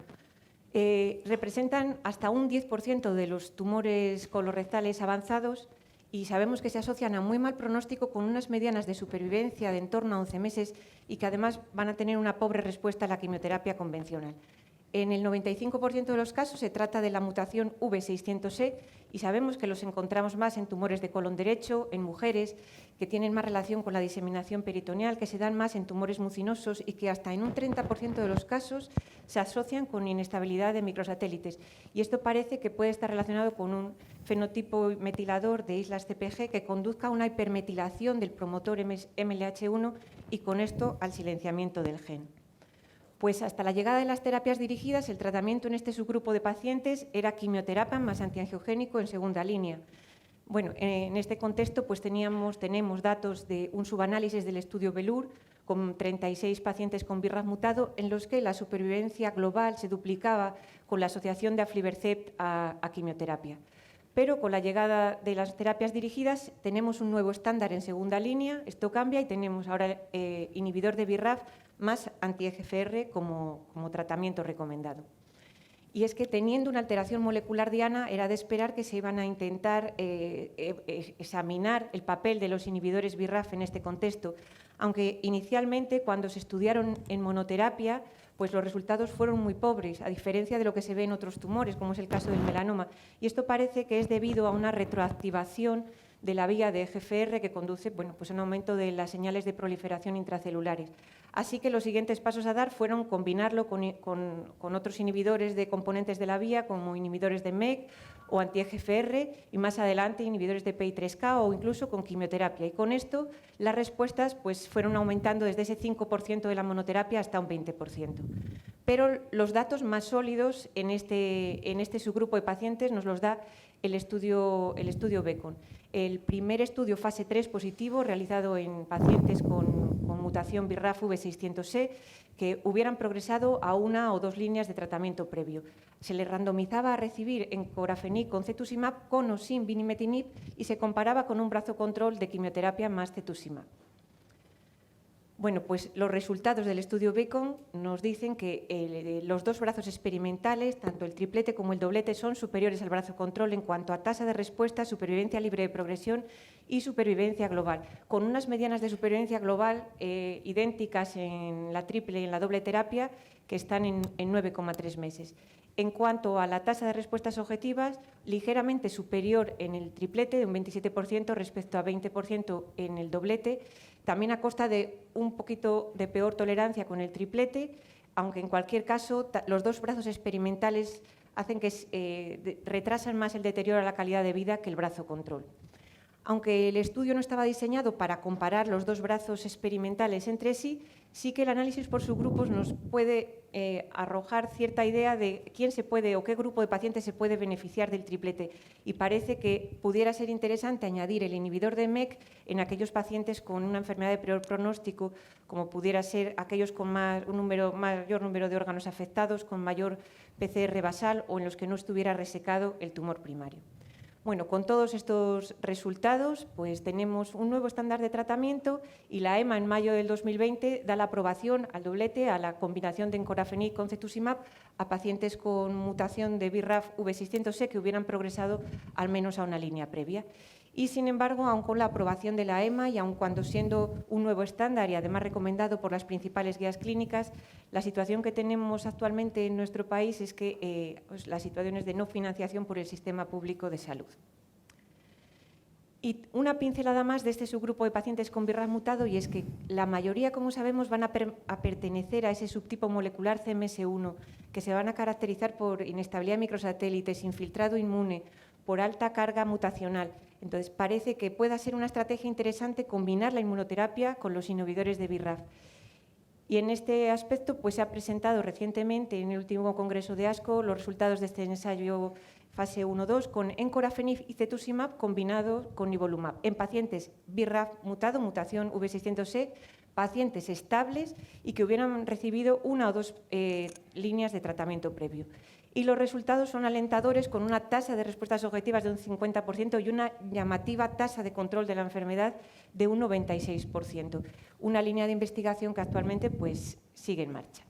Representan hasta un 10% de los tumores colorectales avanzados y sabemos que se asocian a muy mal pronóstico con unas medianas de supervivencia de en torno a 11 meses y que además van a tener una pobre respuesta a la quimioterapia convencional. En el 95% de los casos se trata de la mutación V600E y sabemos que los encontramos más en tumores de colon derecho, en mujeres que tienen más relación con la diseminación peritoneal, que se dan más en tumores mucinosos y que hasta en un 30% de los casos se asocian con inestabilidad de microsatélites. Y esto parece que puede estar relacionado con un fenotipo metilador de islas CpG que conduzca a una hipermetilación del promotor MLH1 y con esto al silenciamiento del gen. Pues hasta la llegada de las terapias dirigidas, el tratamiento en este subgrupo de pacientes era quimioterapia más antiangiogénico en segunda línea. Bueno, en este contexto pues tenemos datos de un subanálisis del estudio VELUR con 36 pacientes con BRAF mutado en los que la supervivencia global se duplicaba con la asociación de Aflibercept a quimioterapia. Pero con la llegada de las terapias dirigidas tenemos un nuevo estándar en segunda línea, esto cambia y tenemos ahora inhibidor de BRAF más anti-EGFR como tratamiento recomendado. Y es que teniendo una alteración molecular diana era de esperar que se iban a intentar examinar el papel de los inhibidores BRAF en este contexto, aunque inicialmente cuando se estudiaron en monoterapia pues los resultados fueron muy pobres, a diferencia de lo que se ve en otros tumores, como es el caso del melanoma. Y esto parece que es debido a una retroactivación de la vía de EGFR que conduce pues a un aumento de las señales de proliferación intracelulares. Así que los siguientes pasos a dar fueron combinarlo con otros inhibidores de componentes de la vía, como inhibidores de MEK o anti-EGFR, y más adelante inhibidores de PI3K o incluso con quimioterapia. Y con esto las respuestas pues, fueron aumentando desde ese 5% de la monoterapia hasta un 20%. Pero los datos más sólidos en este subgrupo de pacientes nos los da el estudio Beacon. El primer estudio fase 3 positivo realizado en pacientes con mutación BRAF V600E que hubieran progresado a una o dos líneas de tratamiento previo. Se les randomizaba a recibir encorafenib con cetuximab con o sin binimetinib y se comparaba con un brazo control de quimioterapia más cetuximab. Bueno, pues los resultados del estudio Beacon nos dicen que los dos brazos experimentales, tanto el triplete como el doblete, son superiores al brazo control en cuanto a tasa de respuesta, supervivencia libre de progresión y supervivencia global, con unas medianas de supervivencia global idénticas en la triple y en la doble terapia, que están en 9,3 meses. En cuanto a la tasa de respuestas objetivas, ligeramente superior en el triplete, de un 27% respecto a 20% en el doblete, también a costa de un poquito de peor tolerancia con el triplete, aunque en cualquier caso los dos brazos experimentales hacen que retrasan más el deterioro a la calidad de vida que el brazo control. Aunque el estudio no estaba diseñado para comparar los dos brazos experimentales entre sí, sí que el análisis por subgrupos nos puede arrojar cierta idea de quién se puede o qué grupo de pacientes se puede beneficiar del triplete. Y parece que pudiera ser interesante añadir el inhibidor de MEK en aquellos pacientes con una enfermedad de peor pronóstico, como pudiera ser aquellos con mayor número de órganos afectados, con mayor PCR basal o en los que no estuviera resecado el tumor primario. Bueno, con todos estos resultados, pues tenemos un nuevo estándar de tratamiento y la EMA en mayo del 2020 da la aprobación al doblete, a la combinación de encorafenib con cetuximab a pacientes con mutación de BRAF V600E que hubieran progresado al menos a una línea previa. Y, sin embargo, aun con la aprobación de la EMA y aun cuando siendo un nuevo estándar y además recomendado por las principales guías clínicas, la situación que tenemos actualmente en nuestro país es que la situación es de no financiación por el sistema público de salud. Y una pincelada más de este subgrupo de pacientes con BRAF mutado, y es que la mayoría, como sabemos, van a pertenecer a ese subtipo molecular CMS1, que se van a caracterizar por inestabilidad de microsatélites, infiltrado inmune, por alta carga mutacional. Entonces, parece que pueda ser una estrategia interesante combinar la inmunoterapia con los inhibidores de BRAF. Y en este aspecto pues, se ha presentado recientemente en el último congreso de ASCO los resultados de este ensayo fase 1-2 con encorafenib y cetuximab combinado con nivolumab en pacientes BRAF mutado, mutación V600E, pacientes estables y que hubieran recibido 1 o 2 líneas de tratamiento previo. Y los resultados son alentadores, con una tasa de respuestas objetivas de un 50% y una llamativa tasa de control de la enfermedad de un 96%. Una línea de investigación que actualmente pues, sigue en marcha.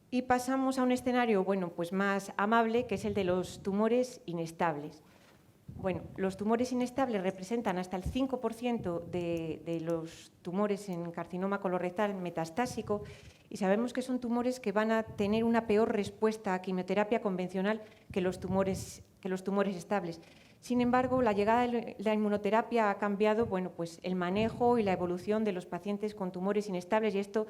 Y pasamos a un escenario bueno, pues más amable, que es el de los tumores inestables. Bueno, los tumores inestables representan hasta el 5% de los tumores en carcinoma colorectal metastásico y sabemos que son tumores que van a tener una peor respuesta a quimioterapia convencional que los tumores estables. Sin embargo, la llegada de la inmunoterapia ha cambiado bueno, pues el manejo y la evolución de los pacientes con tumores inestables y esto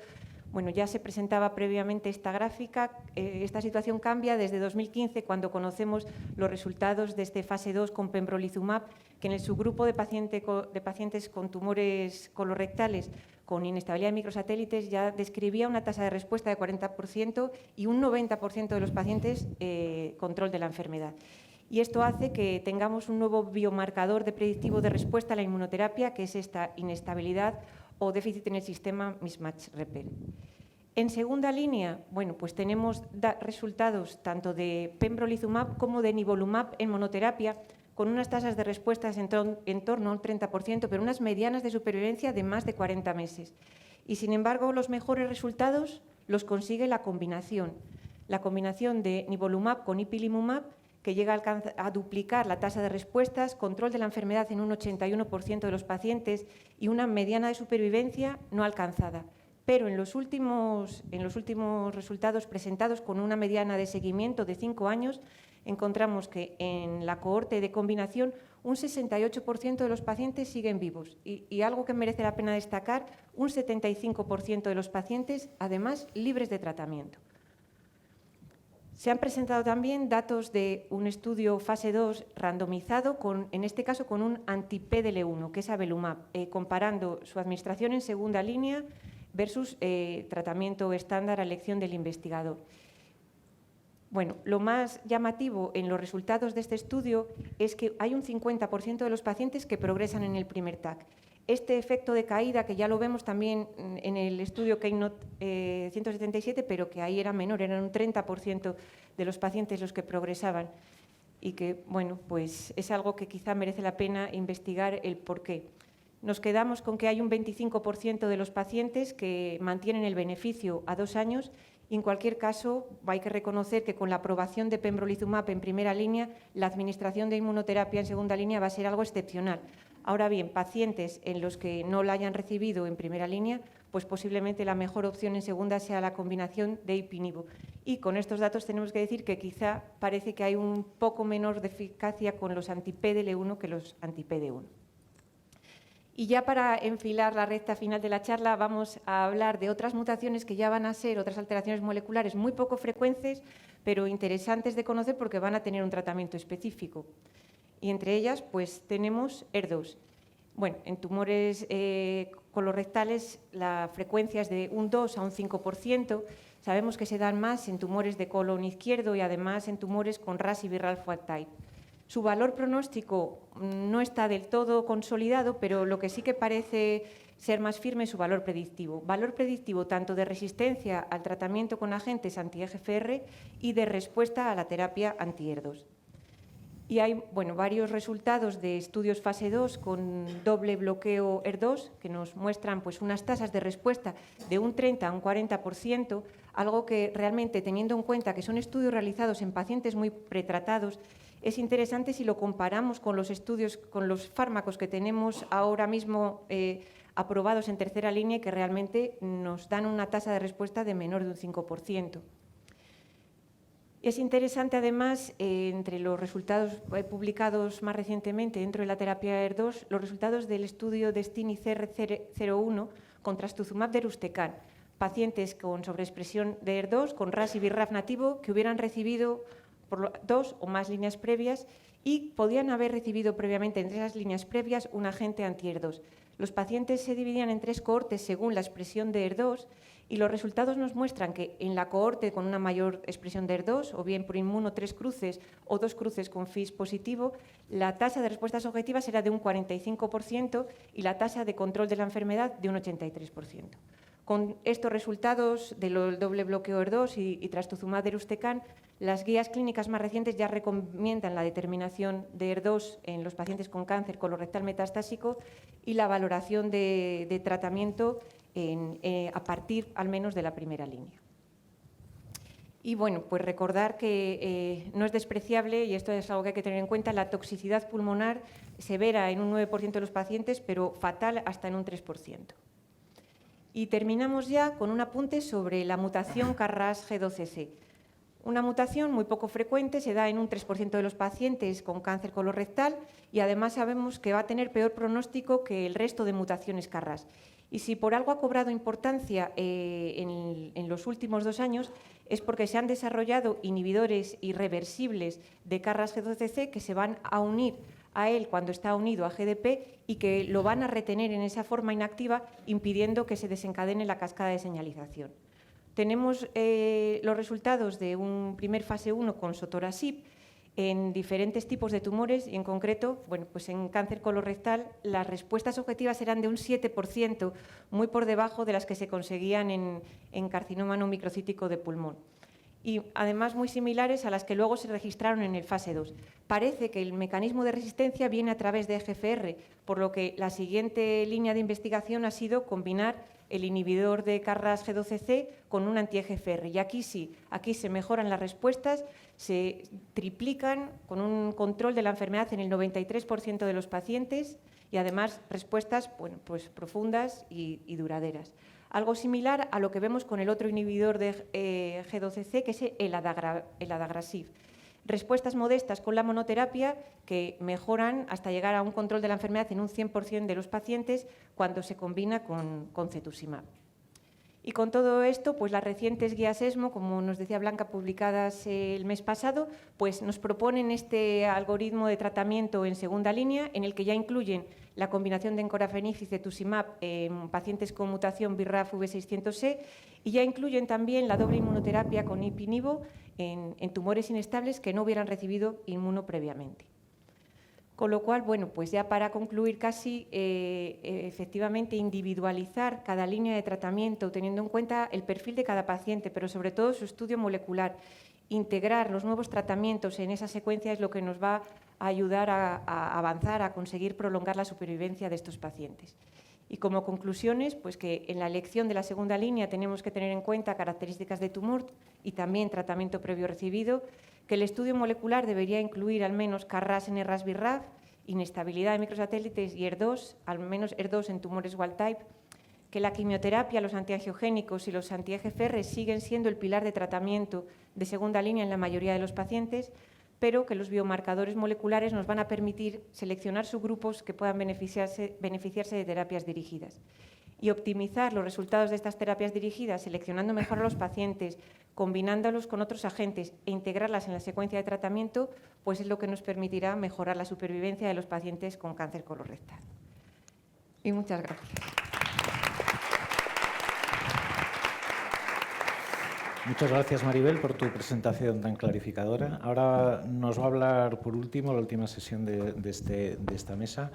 bueno, ya se presentaba previamente esta gráfica. Esta situación cambia desde 2015, cuando conocemos los resultados de este fase 2 con pembrolizumab, que en el subgrupo de pacientes con tumores colorectales con inestabilidad de microsatélites ya describía una tasa de respuesta de 40% y un 90% de los pacientes control de la enfermedad. Y esto hace que tengamos un nuevo biomarcador de predictivo de respuesta a la inmunoterapia, que es esta inestabilidad o déficit en el sistema mismatch repair. En segunda línea, bueno, pues tenemos resultados tanto de pembrolizumab como de nivolumab en monoterapia, con unas tasas de respuestas en torno al 30%, pero unas medianas de supervivencia de más de 40 meses. Y, sin embargo, los mejores resultados los consigue la combinación de nivolumab con ipilimumab, que llega a duplicar la tasa de respuestas, control de la enfermedad en un 81% de los pacientes y una mediana de supervivencia no alcanzada. Pero en los últimos resultados presentados con una mediana de seguimiento de 5 años, encontramos que en la cohorte de combinación un 68% de los pacientes siguen vivos y algo que merece la pena destacar, un 75% de los pacientes, además, libres de tratamiento. Se han presentado también datos de un estudio fase 2 randomizado, en este caso con un anti-PDL1, que es avelumab, comparando su administración en segunda línea versus tratamiento estándar a elección del investigador. Bueno, lo más llamativo en los resultados de este estudio es que hay un 50% de los pacientes que progresan en el primer TAC. Este efecto de caída, que ya lo vemos también en el estudio Keynote 177, pero que ahí era menor, eran un 30% de los pacientes los que progresaban y que, bueno, pues es algo que quizá merece la pena investigar el porqué. Nos quedamos con que hay un 25% de los pacientes que mantienen el beneficio a 2 años y, en cualquier caso, hay que reconocer que con la aprobación de pembrolizumab en primera línea, la administración de inmunoterapia en segunda línea va a ser algo excepcional. Ahora bien, pacientes en los que no la hayan recibido en primera línea, pues posiblemente la mejor opción en segunda sea la combinación de ipi-nivo. Y con estos datos tenemos que decir que quizá parece que hay un poco menor de eficacia con los anti-PDL1 que los anti-PD1. Y ya para enfilar la recta final de la charla vamos a hablar de otras mutaciones que ya van a ser otras alteraciones moleculares muy poco frecuentes, pero interesantes de conocer porque van a tener un tratamiento específico. Y entre ellas pues tenemos ER2. Bueno, en tumores colorectales la frecuencia es de un 2 a un 5%. Sabemos que se dan más en tumores de colon izquierdo y además en tumores con RAS y BRAF wild type. Su valor pronóstico no está del todo consolidado, pero lo que sí que parece ser más firme es su valor predictivo. Valor predictivo tanto de resistencia al tratamiento con agentes anti-EGFR y de respuesta a la terapia anti-ER2. Y hay varios resultados de estudios fase 2 con doble bloqueo ER2 que nos muestran pues, unas tasas de respuesta de un 30 a un 40%, algo que realmente, teniendo en cuenta que son estudios realizados en pacientes muy pretratados, es interesante si lo comparamos con los estudios, con los fármacos que tenemos ahora mismo aprobados en tercera línea y que realmente nos dan una tasa de respuesta de menor de un 5%. Es interesante, además, entre los resultados publicados más recientemente dentro de la terapia ER2, los resultados del estudio DESTINY-CR01 con trastuzumab deruxtecan, pacientes con sobreexpresión de ER2, con RAS y BRAF nativo, que hubieran recibido por 2 o más líneas previas y podían haber recibido previamente entre esas líneas previas un agente anti-ER2. Los pacientes se dividían en 3 cohortes según la expresión de ER2 y los resultados nos muestran que en la cohorte con una mayor expresión de ER2, o bien por inmuno 3 cruces o 2 cruces con FIS positivo, la tasa de respuestas objetivas era de un 45% y la tasa de control de la enfermedad de un 83%. Con estos resultados del doble bloqueo ER2 y trastuzumab deruxtecan, las guías clínicas más recientes ya recomiendan la determinación de ER2 en los pacientes con cáncer colorectal metastásico y la valoración de tratamiento a partir al menos de la primera línea. Y bueno, pues recordar que no es despreciable, y esto es algo que hay que tener en cuenta, la toxicidad pulmonar severa en un 9% de los pacientes, pero fatal hasta en un 3%. Y terminamos ya con un apunte sobre la mutación KRAS G12C. Una mutación muy poco frecuente, se da en un 3% de los pacientes con cáncer colorectal y además sabemos que va a tener peor pronóstico que el resto de mutaciones KRAS. Y si por algo ha cobrado importancia en los últimos 2 años es porque se han desarrollado inhibidores irreversibles de KRAS G12C que se van a unir a él cuando está unido a GDP y que lo van a retener en esa forma inactiva, impidiendo que se desencadene la cascada de señalización. Tenemos los resultados de un primer fase 1 con sotorasib en diferentes tipos de tumores y en concreto, bueno, pues en cáncer colorectal las respuestas objetivas eran de un 7%, muy por debajo de las que se conseguían en carcinoma no microcítico de pulmón. Y además muy similares a las que luego se registraron en el fase 2. Parece que el mecanismo de resistencia viene a través de EGFR, por lo que la siguiente línea de investigación ha sido combinar el inhibidor de KRAS G12C con un anti-EGFR. Y aquí sí, aquí se mejoran las respuestas, se triplican con un control de la enfermedad en el 93% de los pacientes y además respuestas, bueno, pues profundas y duraderas. Algo similar a lo que vemos con el otro inhibidor de G12C, que es el adagrasib. Respuestas modestas con la monoterapia que mejoran hasta llegar a un control de la enfermedad en un 100% de los pacientes cuando se combina con cetuximab. Y con todo esto, pues las recientes guías ESMO, como nos decía Blanca, publicadas el mes pasado, pues nos proponen este algoritmo de tratamiento en segunda línea, en el que ya incluyen la combinación de encorafenib y cetuximab en pacientes con mutación BRAF V600E y ya incluyen también la doble inmunoterapia con ipi/nivo en tumores inestables que no hubieran recibido inmuno previamente. Con lo cual, bueno, pues ya para concluir casi, efectivamente individualizar cada línea de tratamiento teniendo en cuenta el perfil de cada paciente, pero sobre todo su estudio molecular. Integrar los nuevos tratamientos en esa secuencia es lo que nos va a ayudar a avanzar, a conseguir prolongar la supervivencia de estos pacientes. Y como conclusiones, pues que en la elección de la segunda línea tenemos que tener en cuenta características de tumor y también tratamiento previo recibido, que el estudio molecular debería incluir al menos KRAS en RAS-BRAF, inestabilidad de microsatélites y ER2, al menos ER2 en tumores wild type, que la quimioterapia, los antiangiogénicos y los anti-EGFR siguen siendo el pilar de tratamiento de segunda línea en la mayoría de los pacientes, pero que los biomarcadores moleculares nos van a permitir seleccionar subgrupos que puedan beneficiarse de terapias dirigidas. Y optimizar los resultados de estas terapias dirigidas, seleccionando mejor a los pacientes, combinándolos con otros agentes e integrarlas en la secuencia de tratamiento, pues es lo que nos permitirá mejorar la supervivencia de los pacientes con cáncer colorectal. Y muchas gracias. Muchas gracias, Maribel, por tu presentación tan clarificadora. Ahora nos va a hablar, por último, la última sesión de esta mesa,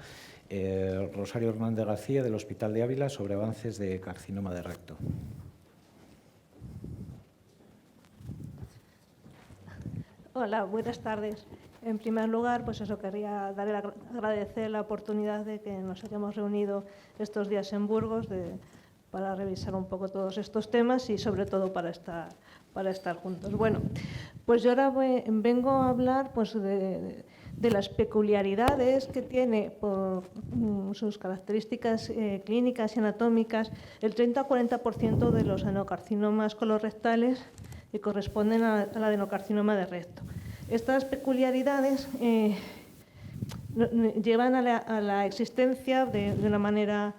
Rosario Hernández García, del Hospital de Ávila, sobre avances de carcinoma de recto. Hola, buenas tardes. En primer lugar, pues eso, quería agradecer la oportunidad de que nos hayamos reunido estos días en Burgos para revisar un poco todos estos temas y sobre todo para estar juntos. Bueno, pues yo ahora vengo a hablar pues, de las peculiaridades que tiene por sus características clínicas y anatómicas el 30-40% de los adenocarcinomas colorectales que corresponden al adenocarcinoma de recto. Estas peculiaridades llevan a la existencia de una manera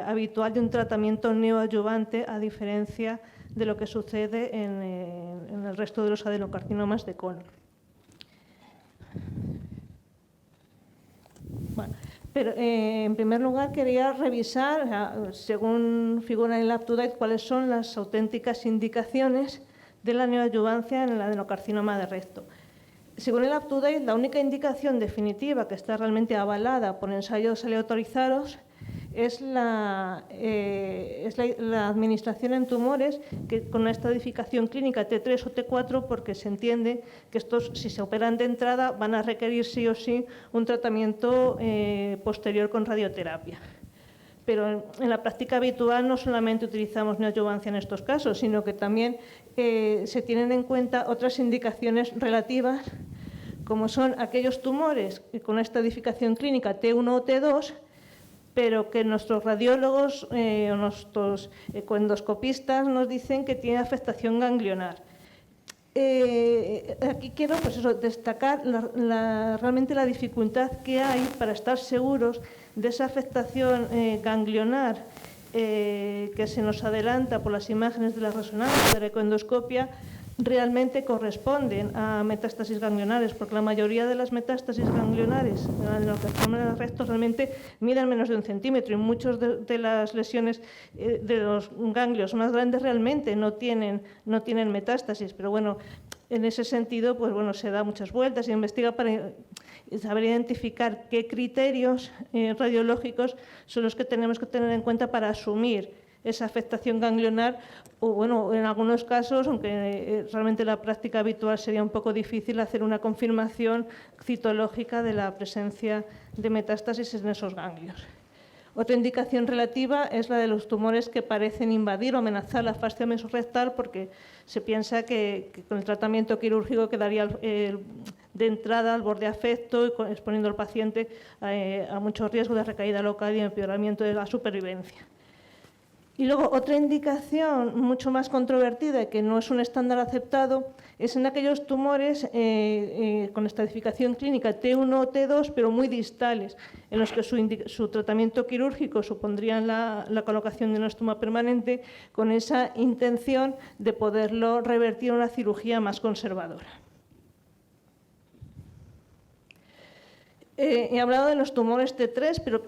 habitual de un tratamiento neoadyuvante, a diferencia de lo que sucede en el resto de los adenocarcinomas de colon. Bueno, Pero, en primer lugar, quería revisar, según figura en el UpToDate, cuáles son las auténticas indicaciones de la neoadyuvancia en el adenocarcinoma de recto. Según el UpToDate, la única indicación definitiva que está realmente avalada por ensayos aleatorizados es la administración en tumores con una estadificación clínica T3 o T4, porque se entiende que estos, si se operan de entrada, van a requerir sí o sí un tratamiento posterior con radioterapia. Pero en la práctica habitual no solamente utilizamos neoadyuvancia en estos casos, sino que también se tienen en cuenta otras indicaciones relativas, como son aquellos tumores con una estadificación clínica T1 o T2, pero que nuestros radiólogos o nuestros ecoendoscopistas nos dicen que tiene afectación ganglionar. Aquí quiero destacar realmente la dificultad que hay para estar seguros de esa afectación ganglionar que se nos adelanta por las imágenes de la resonancia de la ecoendoscopia realmente corresponden a metástasis ganglionares, porque la mayoría de las metástasis ganglionares en los carcinomas rectos realmente miden menos de 1 centímetro y muchas de las lesiones de los ganglios más grandes realmente no tienen metástasis. Pero bueno, en ese sentido, pues bueno, se da muchas vueltas y investiga para saber identificar qué criterios radiológicos son los que tenemos que tener en cuenta para asumir esa afectación ganglionar, o bueno, en algunos casos, aunque realmente la práctica habitual sería un poco difícil, hacer una confirmación citológica de la presencia de metástasis en esos ganglios. Otra indicación relativa es la de los tumores que parecen invadir o amenazar la fascia mesorrectal, porque se piensa que con el tratamiento quirúrgico quedaría de entrada al borde afecto, exponiendo al paciente a muchos riesgos de recaída local y empeoramiento de la supervivencia. Y luego otra indicación mucho más controvertida, que no es un estándar aceptado, es en aquellos tumores con estadificación clínica T1 o T2, pero muy distales, en los que su tratamiento quirúrgico supondría la colocación de una estoma permanente, con esa intención de poderlo revertir a una cirugía más conservadora. He hablado de los tumores T3, pero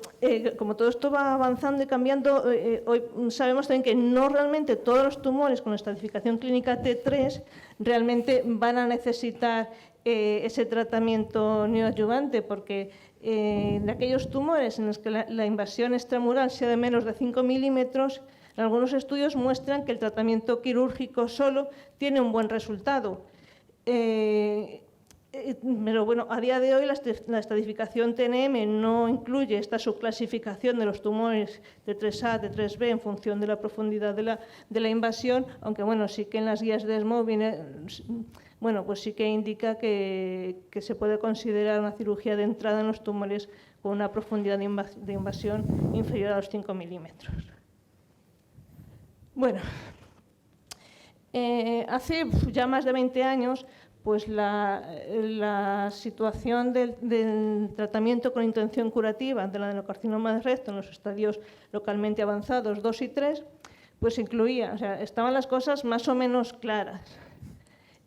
como todo esto va avanzando y cambiando, hoy sabemos también que no realmente todos los tumores con estadificación clínica T3 realmente van a necesitar ese tratamiento neoadyuvante, porque en aquellos tumores en los que la invasión extramural sea de menos de 5 milímetros, algunos estudios muestran que el tratamiento quirúrgico solo tiene un buen resultado. Pero bueno, a día de hoy la estadificación TNM no incluye esta subclasificación de los tumores de 3A, de 3B en función de la profundidad de la invasión, aunque bueno, sí que en las guías de ESMO bueno, pues sí que indica que se puede considerar una cirugía de entrada en los tumores con una profundidad de invasión inferior a los 5 milímetros. Bueno, hace ya más de 20 años, pues la situación del tratamiento con intención curativa del adenocarcinoma de recto en los estadios localmente avanzados 2 y 3, pues incluía, o sea, estaban las cosas más o menos claras.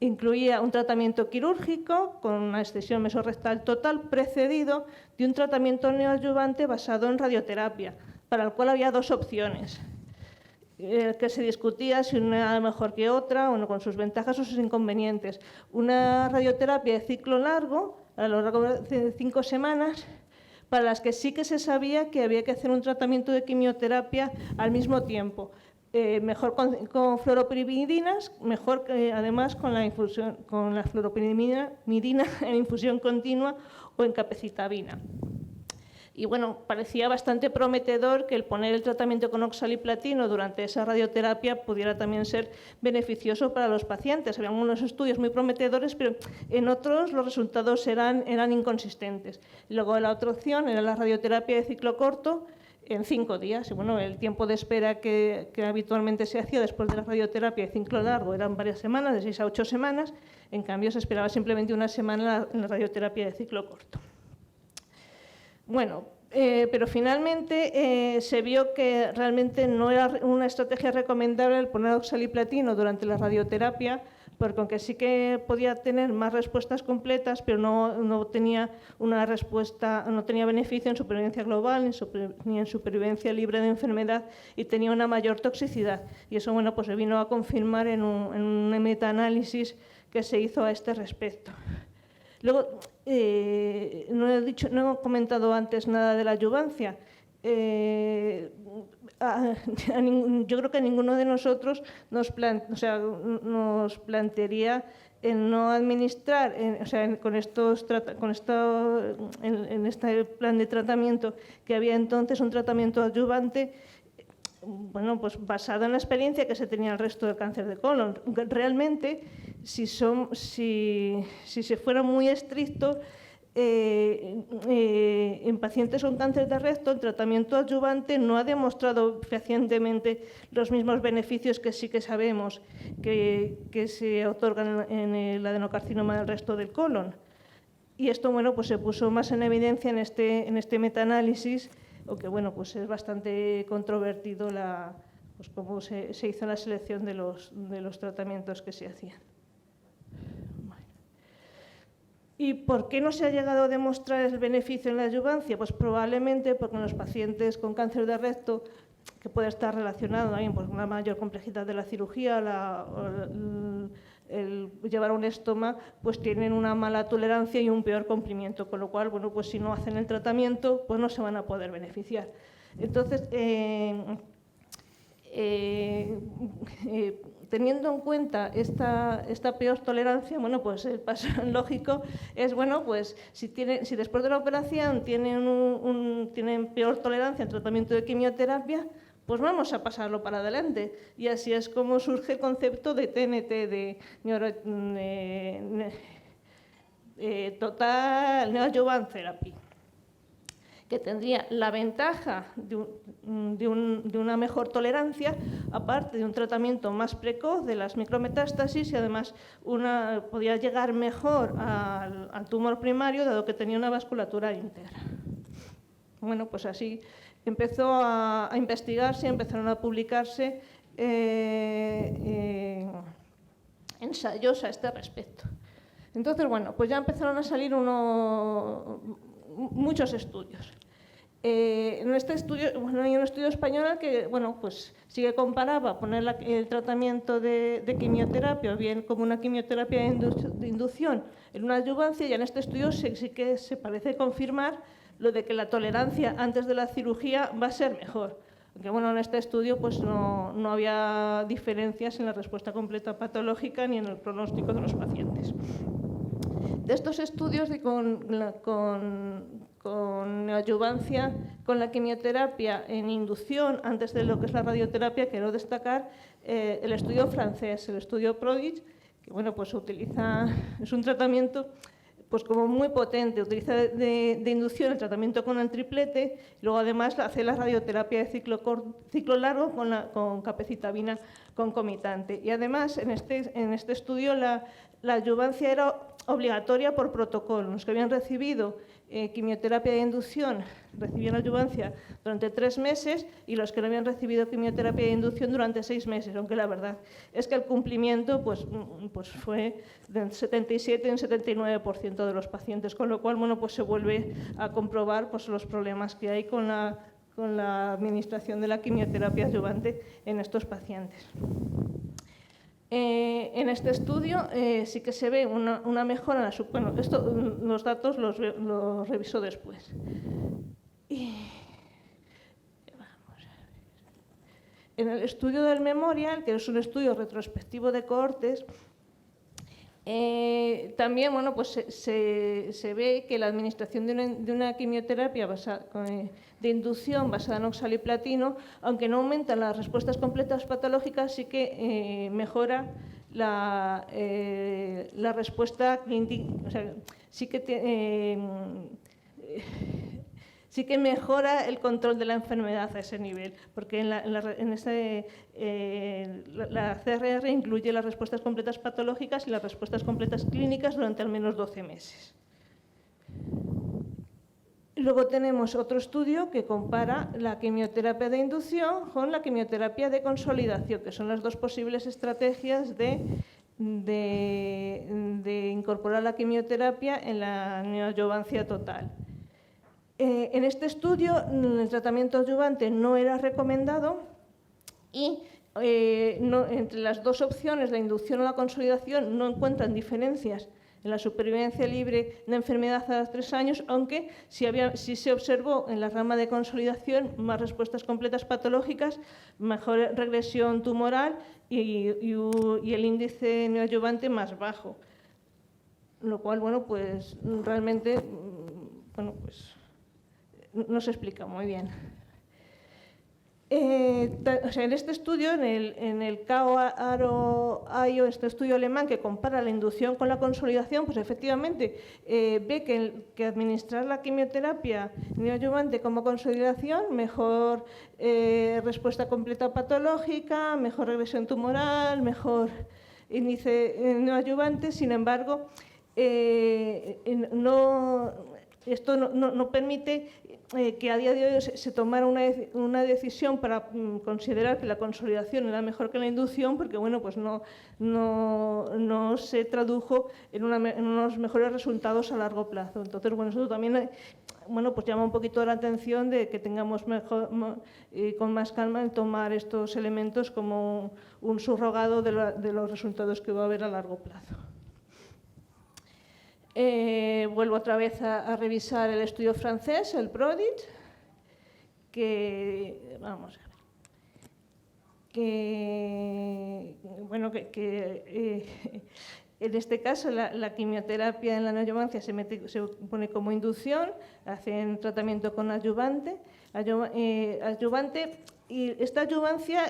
Incluía un tratamiento quirúrgico con una excisión mesorrectal total precedido de un tratamiento neoadyuvante basado en radioterapia, para el cual había 2 opciones. Que se discutía si una era mejor que otra, uno con sus ventajas o sus inconvenientes. Una radioterapia de ciclo largo, a lo largo de 5 semanas, para las que sí que se sabía que había que hacer un tratamiento de quimioterapia al mismo tiempo. Mejor con fluoropiridinas, mejor además con la fluoropirimidina en infusión continua o en capecitabina. Y bueno, parecía bastante prometedor que el poner el tratamiento con oxaliplatino durante esa radioterapia pudiera también ser beneficioso para los pacientes. Había algunos estudios muy prometedores, pero en otros los resultados eran inconsistentes. Luego la otra opción era la radioterapia de ciclo corto en 5 días. Y bueno, el tiempo de espera que habitualmente se hacía después de la radioterapia de ciclo largo eran varias semanas, de 6 a 8 semanas. En cambio, se esperaba simplemente 1 semana en la radioterapia de ciclo corto. Bueno, pero finalmente se vio que realmente no era una estrategia recomendable el poner oxaliplatino durante la radioterapia, porque aunque sí que podía tener más respuestas completas, pero no tenía una respuesta, no tenía beneficio en supervivencia global ni en supervivencia libre de enfermedad, y tenía una mayor toxicidad. Y eso, bueno, pues se vino a confirmar en un metaanálisis que se hizo a este respecto. Luego, no he comentado antes nada de la adyuvancia. Yo creo que ninguno de nosotros nos plantearía el no administrar, en este plan de tratamiento que había entonces, un tratamiento adyuvante, bueno, pues basado en la experiencia que se tenía el resto del cáncer de colon. Realmente, si se fuera muy estricto, en pacientes con cáncer de recto, el tratamiento adyuvante no ha demostrado fehacientemente los mismos beneficios que sí que sabemos que se otorgan en el adenocarcinoma del resto del colon. Y esto, bueno, pues se puso más en evidencia en este metaanálisis, aunque, bueno, pues es bastante controvertido pues cómo se hizo la selección de los tratamientos que se hacían. ¿Y por qué no se ha llegado a demostrar el beneficio en la adyuvancia? Pues probablemente porque en los pacientes con cáncer de recto, que puede estar relacionado también con una mayor complejidad de la cirugía, el llevar un estoma, pues tienen una mala tolerancia y un peor cumplimiento, con lo cual, bueno, pues si no hacen el tratamiento, pues no se van a poder beneficiar. Entonces, teniendo en cuenta esta peor tolerancia, bueno, pues el paso lógico es, bueno, pues si después de la operación tienen peor tolerancia al tratamiento de quimioterapia, pues vamos a pasarlo para adelante. Y así es como surge el concepto de TNT, de Total Neoadjuvant Therapy, que tendría la ventaja de una mejor tolerancia, aparte de un tratamiento más precoz de las micrometástasis, y además podía llegar mejor al tumor primario, dado que tenía una vasculatura íntegra. Bueno, pues así empezó a investigarse, empezaron a publicarse ensayos a este respecto. Entonces, bueno, pues ya empezaron a salir muchos estudios. En este estudio, bueno, hay un estudio español que, bueno, pues sí que comparaba poner el tratamiento de quimioterapia, o bien como una quimioterapia de inducción en una adyuvancia, y en este estudio sí que se parece confirmar lo de que la tolerancia antes de la cirugía va a ser mejor. Aunque, bueno, en este estudio pues no había diferencias en la respuesta completa patológica ni en el pronóstico de los pacientes. De estos estudios con neoadyuvancia, con la quimioterapia en inducción antes de lo que es la radioterapia, quiero destacar el estudio francés, el estudio PRODIGE, que, bueno, pues es un tratamiento pues como muy potente, utiliza de inducción el tratamiento con el triplete, y luego además hace la radioterapia de ciclo largo con capecitabina concomitante. Y además en este estudio la adyuvancia era obligatoria por protocolo. Los que habían recibido quimioterapia de inducción recibían adyuvancia durante 3 meses, y los que no habían recibido quimioterapia de inducción durante 6 meses, aunque la verdad es que el cumplimiento pues fue del 77 y un 79% de los pacientes, con lo cual, bueno, pues se vuelve a comprobar pues los problemas que hay con la administración de la quimioterapia adyuvante en estos pacientes. En este estudio sí que se ve una mejora. Bueno, los datos los reviso después. En el estudio del Memorial, que es un estudio retrospectivo de cohortes, también, bueno, pues se ve que la administración de una quimioterapia de inducción basada en oxaliplatino, aunque no aumenta las respuestas completas patológicas, sí que mejora la respuesta clínica, o sea, sí que mejora el control de la enfermedad a ese nivel, porque la CRR incluye las respuestas completas patológicas y las respuestas completas clínicas durante al menos 12 meses. Luego tenemos otro estudio que compara la quimioterapia de inducción con la quimioterapia de consolidación, que son las dos posibles estrategias de de incorporar la quimioterapia en la neoadjuvancia total. En este estudio, el tratamiento adyuvante no era recomendado y entre las dos opciones, la inducción o la consolidación, no encuentran diferencias en la supervivencia libre de enfermedad a los 3 años, aunque sí se observó en la rama de consolidación más respuestas completas patológicas, mejor regresión tumoral y el índice neoadyuvante más bajo. Lo cual, bueno, pues realmente pues, no se explica muy bien. En este estudio, en el CAO-ARO-IO, este estudio alemán que compara la inducción con la consolidación, pues efectivamente ve que administrar la quimioterapia neoadyuvante como consolidación, mejor respuesta completa patológica, mejor regresión tumoral, mejor índice neoadyuvante. Sin embargo, esto no permite que a día de hoy se tomara una decisión para considerar que la consolidación era mejor que la inducción, porque bueno, pues no se tradujo en unos mejores resultados a largo plazo. Entonces, bueno, eso también pues llama un poquito la atención de que tengamos con más calma en tomar estos elementos como un subrogado de los resultados que va a haber a largo plazo. Vuelvo otra vez a revisar el estudio francés, el PRODIGE, que en este caso la quimioterapia en la neoadjuvancia se pone como inducción, hacen tratamiento con adyuvante, y esta adyuvancia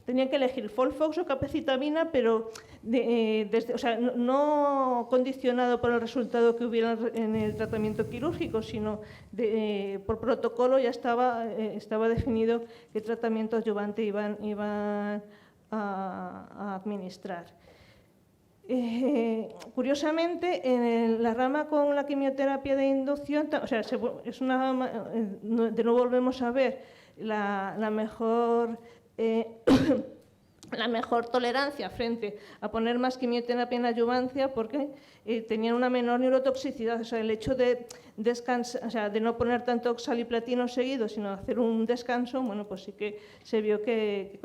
tenían que elegir FOLFOX o capecitabina, pero no condicionado por el resultado que hubiera en el tratamiento quirúrgico, sino por protocolo ya estaba definido qué tratamiento adyuvante iban a administrar. Curiosamente, en la rama con la quimioterapia de inducción, de nuevo volvemos a ver la mejor tolerancia frente a poner más quimioterapia en adyuvancia, porque tenían una menor neurotoxicidad. O sea, el hecho de descansar, de no poner tanto oxaliplatino seguido, sino hacer un descanso, bueno, pues sí que se vio que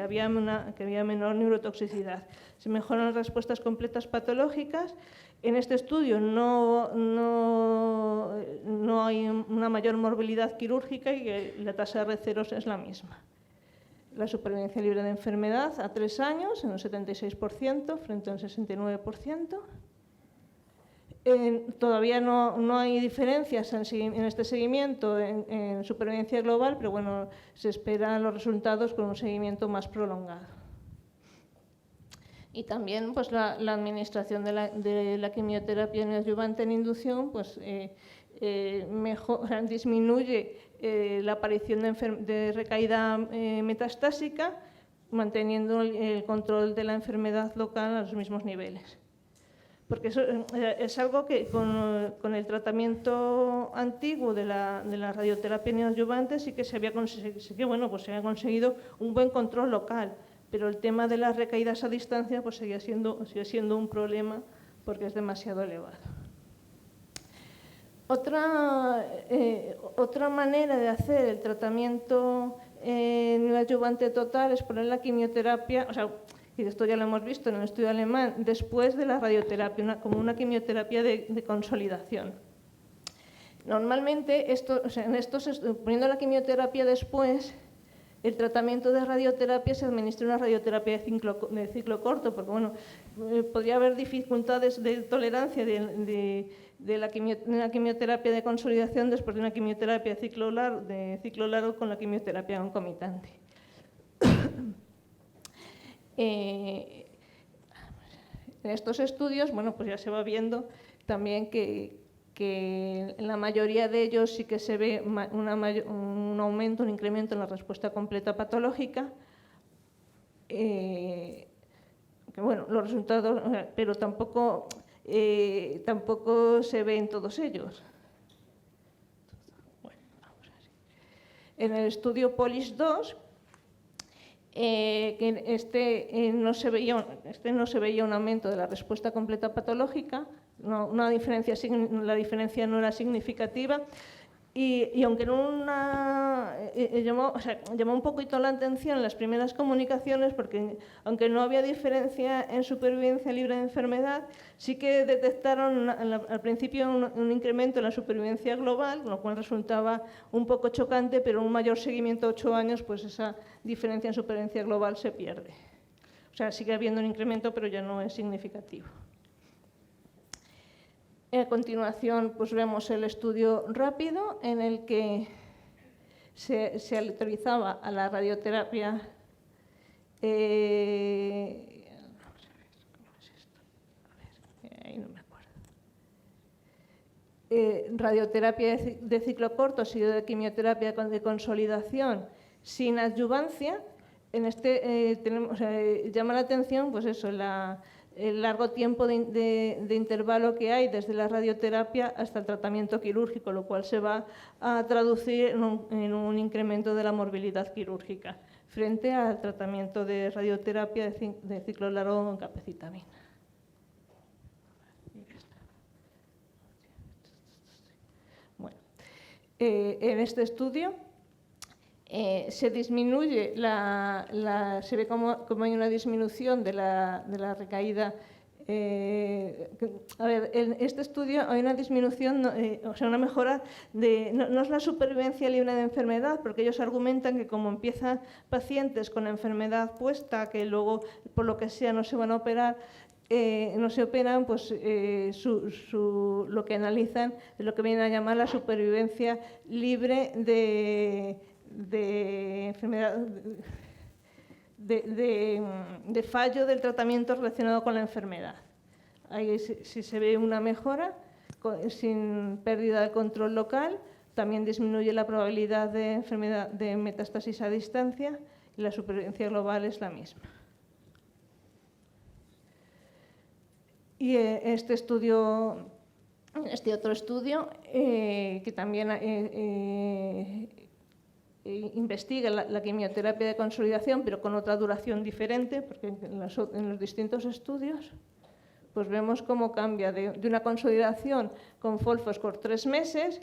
había menor neurotoxicidad. Se mejoran las respuestas completas patológicas. En este estudio no hay una mayor morbilidad quirúrgica y la tasa de R0 es la misma. La supervivencia libre de enfermedad a 3 años en un 76% frente a un 69%. Todavía no hay diferencias en este seguimiento en supervivencia global, pero bueno, se esperan los resultados con un seguimiento más prolongado. Y también pues, la administración de la quimioterapia neoadyuvante en inducción pues, disminuye la aparición de recaída metastásica, manteniendo el control de la enfermedad local a los mismos niveles. Porque eso es algo que con el tratamiento antiguo de la radioterapia neoadyuvante sí que se había conseguido un buen control local, pero el tema de las recaídas a distancia pues sigue siendo un problema porque es demasiado elevado. Otra manera de hacer el tratamiento neoadyuvante total es poner la quimioterapia, y esto ya lo hemos visto en el estudio alemán, después de la radioterapia, como una quimioterapia de consolidación. Normalmente, poniendo la quimioterapia después, el tratamiento de radioterapia se administra una radioterapia de ciclo corto, porque bueno, podría haber dificultades de tolerancia de la quimioterapia de consolidación después de una quimioterapia de ciclo largo con la quimioterapia concomitante. En estos estudios, bueno, pues ya se va viendo también que en la mayoría de ellos sí que se ve un aumento, un incremento en la respuesta completa patológica, que bueno, los resultados, pero tampoco se ve en todos ellos. Bueno, vamos a ver. En el estudio POLISH 2, que no se veía un aumento de la respuesta completa patológica, la diferencia no era significativa. Y aunque llamó un poquito la atención en las primeras comunicaciones, porque aunque no había diferencia en supervivencia libre de enfermedad, sí que detectaron al principio un incremento en la supervivencia global, lo cual resultaba un poco chocante, pero un mayor seguimiento a 8 años, pues esa diferencia en supervivencia global se pierde. O sea, sigue habiendo un incremento, pero ya no es significativo. A continuación, pues vemos el estudio rápido en el que se autorizaba a la radioterapia radioterapia de ciclo corto, seguido de quimioterapia de consolidación sin adyuvancia. Llama la atención, pues eso, el largo tiempo de intervalo que hay desde la radioterapia hasta el tratamiento quirúrgico, lo cual se va a traducir en un incremento de la morbilidad quirúrgica frente al tratamiento de radioterapia de ciclo largo con capecitabina. Bueno, en este estudio se disminuye se ve como hay una disminución de la recaída. En este estudio hay una disminución, una mejora no es la supervivencia libre de enfermedad, porque ellos argumentan que como empiezan pacientes con enfermedad puesta, que luego por lo que sea no se van a operar, no se operan, pues lo que analizan es lo que vienen a llamar la supervivencia libre de enfermedad, de fallo del tratamiento relacionado con la enfermedad. Ahí sí se ve una mejora sin pérdida de control local, también disminuye la probabilidad de enfermedad de metástasis a distancia y la supervivencia global es la misma. Y este otro estudio que también investiga la quimioterapia de consolidación, pero con otra duración diferente, porque en los distintos estudios pues vemos cómo cambia de una consolidación con Folfoscor 3 meses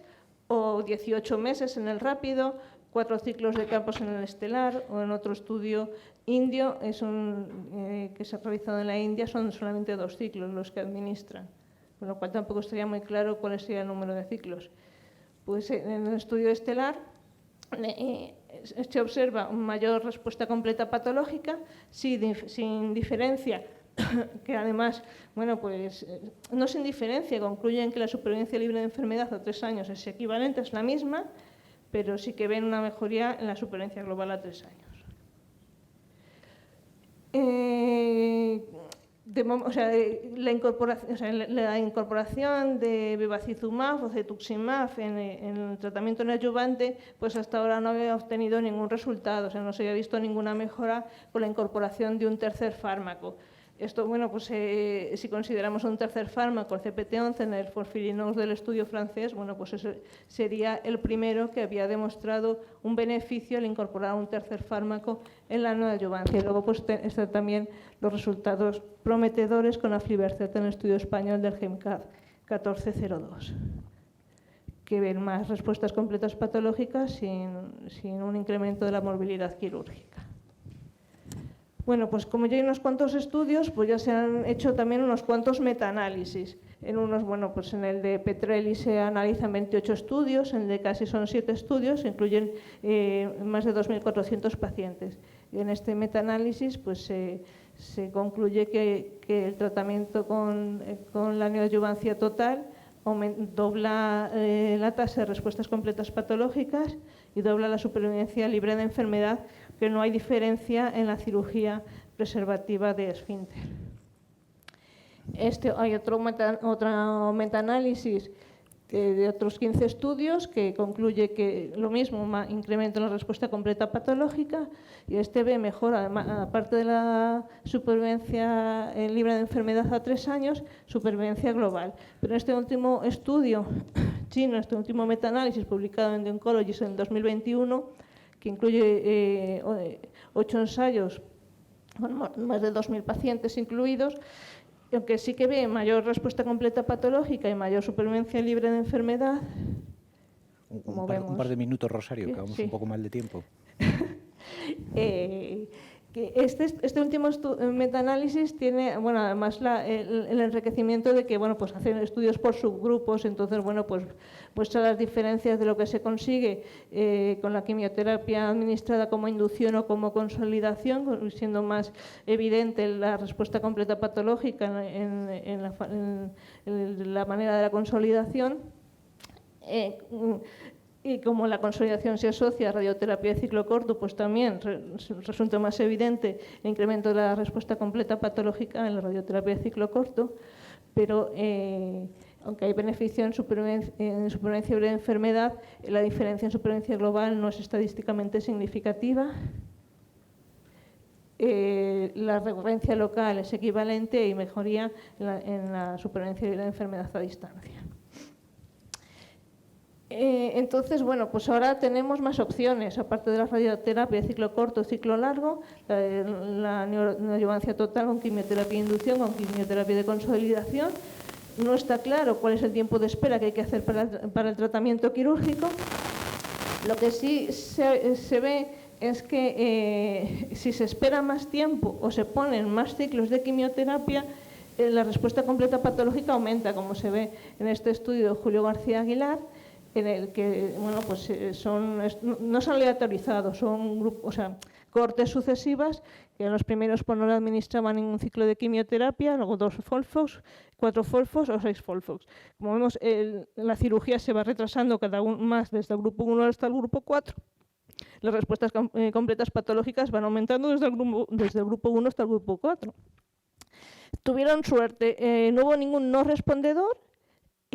o 18 meses en el rápido, 4 ciclos de campos en el estelar, o en otro estudio indio que se ha realizado en la India, son solamente 2 ciclos los que administran, con lo cual tampoco estaría muy claro cuál sería el número de ciclos. Pues en el estudio estelar se observa una mayor respuesta completa patológica, sin diferencia, que además, bueno, pues no sin diferencia, concluyen que la supervivencia libre de enfermedad a 3 años es equivalente, es la misma, pero sí que ven una mejoría en la supervivencia global a 3 años. La incorporación de bevacizumab o cetuximab en el tratamiento neoadyuvante, pues hasta ahora no había obtenido ningún resultado, no se había visto ninguna mejora con la incorporación de un tercer fármaco. Esto, bueno, pues si consideramos un tercer fármaco, el CPT-11, en el FOLFIRINOX del estudio francés, bueno, pues ese sería el primero que había demostrado un beneficio al incorporar un tercer fármaco en la neoadyuvancia. Y luego pues están también los resultados prometedores con aflibercept en el estudio español del GEMCAD 1402, que ven más respuestas completas patológicas sin un incremento de la morbilidad quirúrgica. Bueno, pues como ya hay unos cuantos estudios, pues ya se han hecho también unos cuantos metaanálisis. En el de Petrelli se analizan 28 estudios, en el de CASI son 7 estudios, incluyen más de 2.400 pacientes. Y en este metaanálisis pues se concluye que el tratamiento con la neoadyuvancia total dobla la tasa de respuestas completas patológicas y dobla la supervivencia libre de enfermedad, que no hay diferencia en la cirugía preservativa de esfínter. Hay otro metaanálisis de otros 15 estudios que concluye que lo mismo, incremento en la respuesta completa patológica, y ve mejora, aparte de la supervivencia libre de enfermedad a 3 años, supervivencia global. Pero este último estudio chino, este último metaanálisis publicado en The Oncologist en 2021, que incluye 8 ensayos con más de 2.000 pacientes incluidos, aunque sí que ve mayor respuesta completa patológica y mayor supervivencia libre de enfermedad. Un par de minutos, Rosario, que vamos un poco mal de tiempo. Que este último metaanálisis tiene, bueno, además el enriquecimiento de que, bueno, pues hacen estudios por subgrupos, entonces, bueno, pues muestra las diferencias de lo que se consigue con la quimioterapia administrada como inducción o como consolidación, siendo más evidente la respuesta completa patológica en la manera de la consolidación. Y como la consolidación se asocia a radioterapia de ciclo corto, pues también resulta más evidente el incremento de la respuesta completa patológica en la radioterapia de ciclo corto, pero aunque hay beneficio en supervivencia de enfermedad, la diferencia en supervivencia global no es estadísticamente significativa. La recurrencia local es equivalente y mejoría en la supervivencia de la enfermedad a distancia. Entonces, bueno, pues ahora tenemos más opciones, aparte de la radioterapia de ciclo corto, ciclo largo, la neoadjuvancia total con quimioterapia de inducción, con quimioterapia de consolidación. No está claro cuál es el tiempo de espera que hay que hacer para el tratamiento quirúrgico. Lo que sí se ve es que si se espera más tiempo o se ponen más ciclos de quimioterapia, la respuesta completa patológica aumenta, como se ve en este estudio de Julio García Aguilar, en el que, bueno, pues no son aleatorizados, son grupos, o sea, cohortes sucesivas, que en los primeros pues no le administraban ningún ciclo de quimioterapia, luego 2 FOLFOX, 4 FOLFOX o 6 FOLFOX. Como vemos, la cirugía se va retrasando cada uno más desde el grupo 1 hasta el grupo 4. Las respuestas completas patológicas van aumentando desde el grupo 1 hasta el grupo 4. Tuvieron suerte, no hubo ningún no respondedor.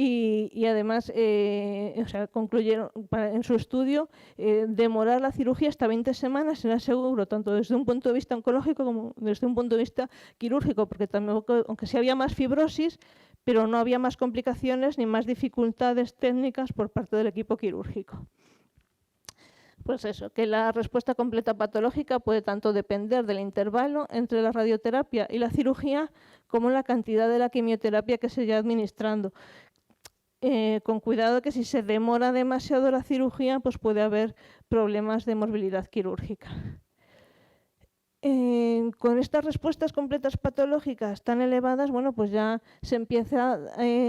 Y además, o sea, concluyeron en su estudio, demorar la cirugía hasta 20 semanas era seguro, tanto desde un punto de vista oncológico como desde un punto de vista quirúrgico, porque también, aunque sí había más fibrosis, pero no había más complicaciones ni más dificultades técnicas por parte del equipo quirúrgico. Pues eso, que la respuesta completa patológica puede tanto depender del intervalo entre la radioterapia y la cirugía como la cantidad de la quimioterapia que se ya administrando. Con cuidado que si se demora demasiado la cirugía, pues puede haber problemas de morbilidad quirúrgica. Con estas respuestas completas patológicas tan elevadas, bueno, pues ya se empieza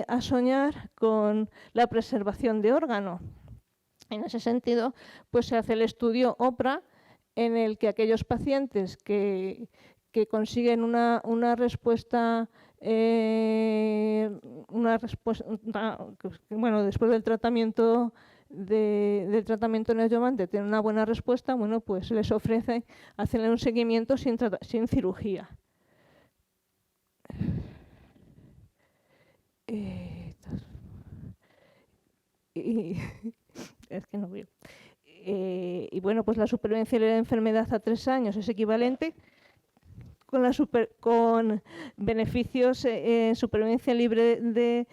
a soñar con la preservación de órgano. En ese sentido, pues se hace el estudio OPRA, en el que aquellos pacientes que consiguen una respuesta, bueno, después del tratamiento neoadyuvante tienen una buena respuesta, bueno, pues les ofrece hacerle un seguimiento sin cirugía. Es que no veo. Y bueno, pues la supervivencia de la enfermedad a 3 años es equivalente con beneficios en supervivencia libre de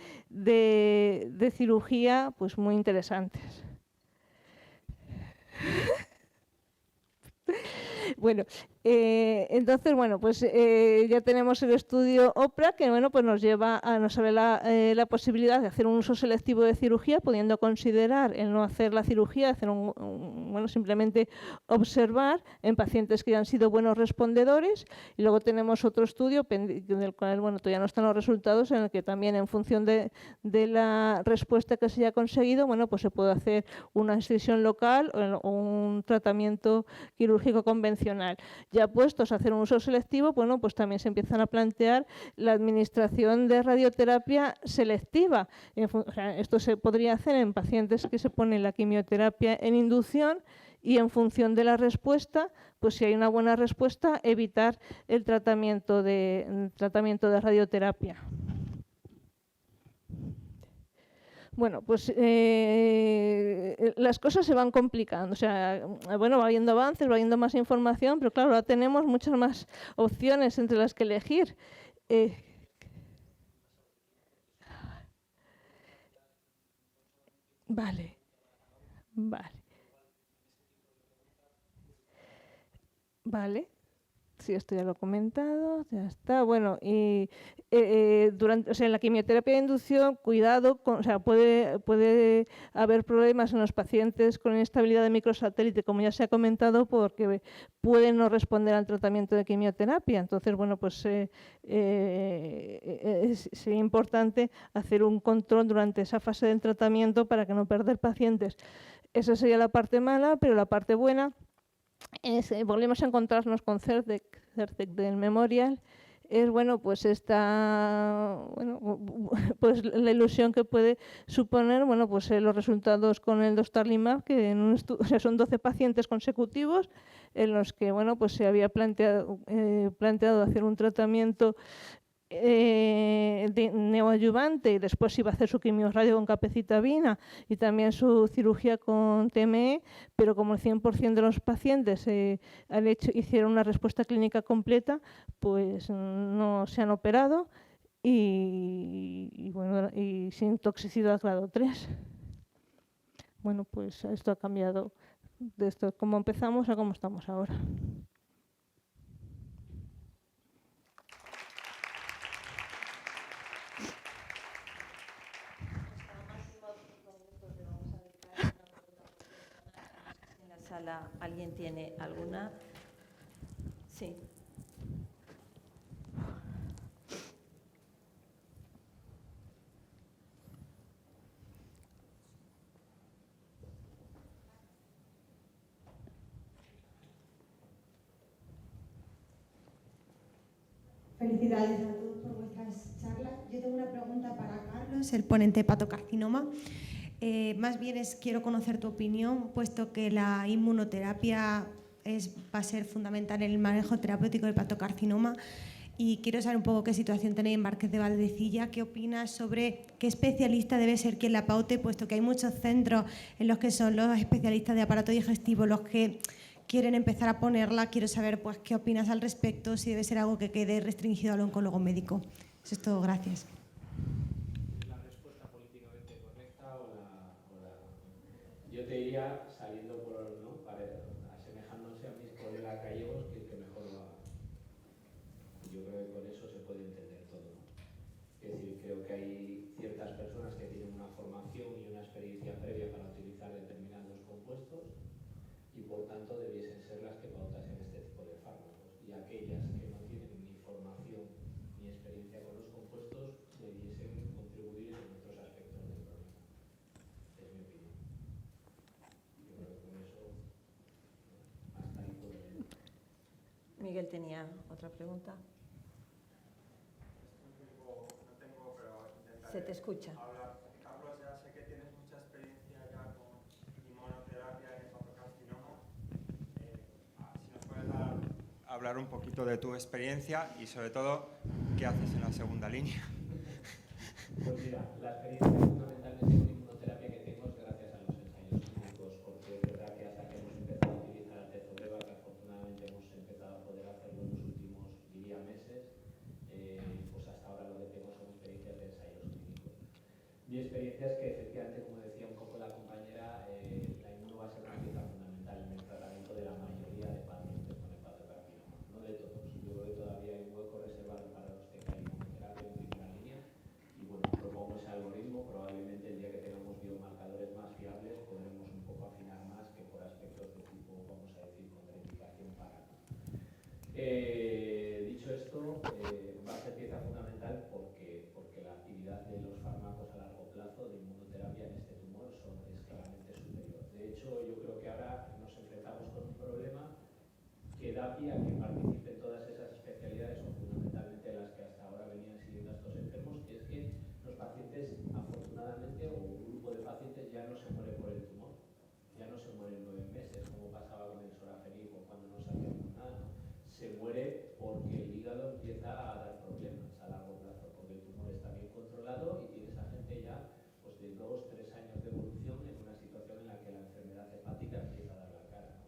cirugía, pues muy interesantes. Bueno, entonces, bueno, pues ya tenemos el estudio OPRA, que bueno, pues nos abre la posibilidad de hacer un uso selectivo de cirugía, pudiendo considerar el no hacer la cirugía, hacer bueno, simplemente observar en pacientes que ya han sido buenos respondedores. Y luego tenemos otro estudio del cual, bueno, todavía no están los resultados, en el que también en función de la respuesta que se haya conseguido, bueno, pues se puede hacer una excisión local o un tratamiento quirúrgico convencional. Ya puestos a hacer un uso selectivo, bueno, pues también se empiezan a plantear la administración de radioterapia selectiva. O sea, esto se podría hacer en pacientes que se ponen la quimioterapia en inducción y en función de la respuesta, pues si hay una buena respuesta, evitar el tratamiento de radioterapia. Bueno, pues las cosas se van complicando, o sea, bueno, va habiendo avances, va habiendo más información, pero claro, ahora tenemos muchas más opciones entre las que elegir. Vale. Vale. Sí, esto ya lo he comentado, ya está. Bueno, y durante, o sea, en la quimioterapia de inducción, cuidado, o sea, puede haber problemas en los pacientes con inestabilidad de microsatélite, como ya se ha comentado, porque pueden no responder al tratamiento de quimioterapia. Entonces, bueno, pues es importante hacer un control durante esa fase del tratamiento para que no perder pacientes. Esa sería la parte mala, pero la parte buena volvemos a encontrarnos con CERTEC del Memorial. Es bueno, pues pues la ilusión que puede suponer, bueno, pues los resultados con el dostarlimab, que o sea, son 12 pacientes consecutivos en los que, bueno, pues se había planteado hacer un tratamiento de neoadyuvante y después iba a hacer su quimiorradio con capecitabina y también su cirugía con TME, pero como el 100% de los pacientes hicieron una respuesta clínica completa, pues no se han operado y sin toxicidad grado 3. Bueno, pues esto ha cambiado de esto, cómo empezamos a cómo estamos ahora. Sala, ¿alguien tiene alguna? Sí. Felicidades a todos por vuestras charlas. Yo tengo una pregunta para Carlos, el ponente de hepatocarcinoma. Más bien quiero conocer tu opinión, puesto que la inmunoterapia va a ser fundamental en el manejo terapéutico del hepatocarcinoma. Y quiero saber un poco qué situación tenéis en Márquez de Valdecilla, qué opinas sobre qué especialista debe ser quien la paute, puesto que hay muchos centros en los que son los especialistas de aparato digestivo los que quieren empezar a ponerla. Quiero saber pues, qué opinas al respecto, si debe ser algo que quede restringido al oncólogo médico. Eso es todo, gracias. ¿La respuesta políticamente correcta Yo te diría, saliendo por, ¿no? Asemejándose a mis colegas gallegos, que el que mejor lo haga. Yo creo que con eso se puede entender todo, ¿no? Es decir, creo que hay ciertas personas que tienen una formación y una experiencia previa para utilizar determinados compuestos y por tanto debiesen ser las que pautasen este tipo de fármacos, y aquellas que no tienen ni formación ni experiencia con los compuestos debiesen contribuir en otros aspectos del problema. Es mi opinión. Yo creo que con eso hasta ahí puedo ir. Miguel tenía otra pregunta. Se te escucha. Carlos, ya sé que tienes mucha experiencia ya con inmunoterapia en hepatocarcinoma. Si nos puedes hablar un poquito de tu experiencia y sobre todo, ¿qué haces en la segunda línea? Pues mira, la experiencia fundamentalmente con inmunoterapia que tengo es gracias a los ensayos clínicos, porque es verdad que hasta que hemos empezado a utilizar Atezolizumab, que afortunadamente hemos empezado a poder hacerlo en los últimos, diría, meses, pues hasta ahora lo que tengo son experiencias de ensayos clínicos. Mi experiencia es que efectivamente, como decía un poco la compañera, la inmuno va a ser una pieza fundamental en el tratamiento de la mayoría de pacientes con hepatocarcinoma, no de todos. Yo creo que todavía hay un hueco reservado para los que hay inmunoterapia en primera línea. Y bueno, propongo ese algoritmo. Probablemente el día que tengamos biomarcadores más fiables podremos un poco afinar más que por aspectos de tipo, vamos a decir, contraindicación para. Dicho esto, va a ser pieza fundamental porque la actividad de los fármacos a largo plazo de inmunoterapia en este tumor es claramente superior. De hecho, yo creo que ahora nos enfrentamos con un problema que da pie a que participen todas esas especialidades, son fundamentalmente las que hasta ahora venían siguiendo a estos enfermos, que es que los pacientes, afortunadamente, o un grupo de pacientes ya no se muere por el tumor, ya no se muere en 9 meses, como pasaba con el sorafenib o cuando no sabíamos nada, ¿no? Se muere porque el hígado empieza a dar problemas a largo plazo, porque el tumor está bien controlado y tienes a gente ya pues, de 2-3 años de evolución en una situación en la que la enfermedad hepática empieza a dar la cara, ¿no?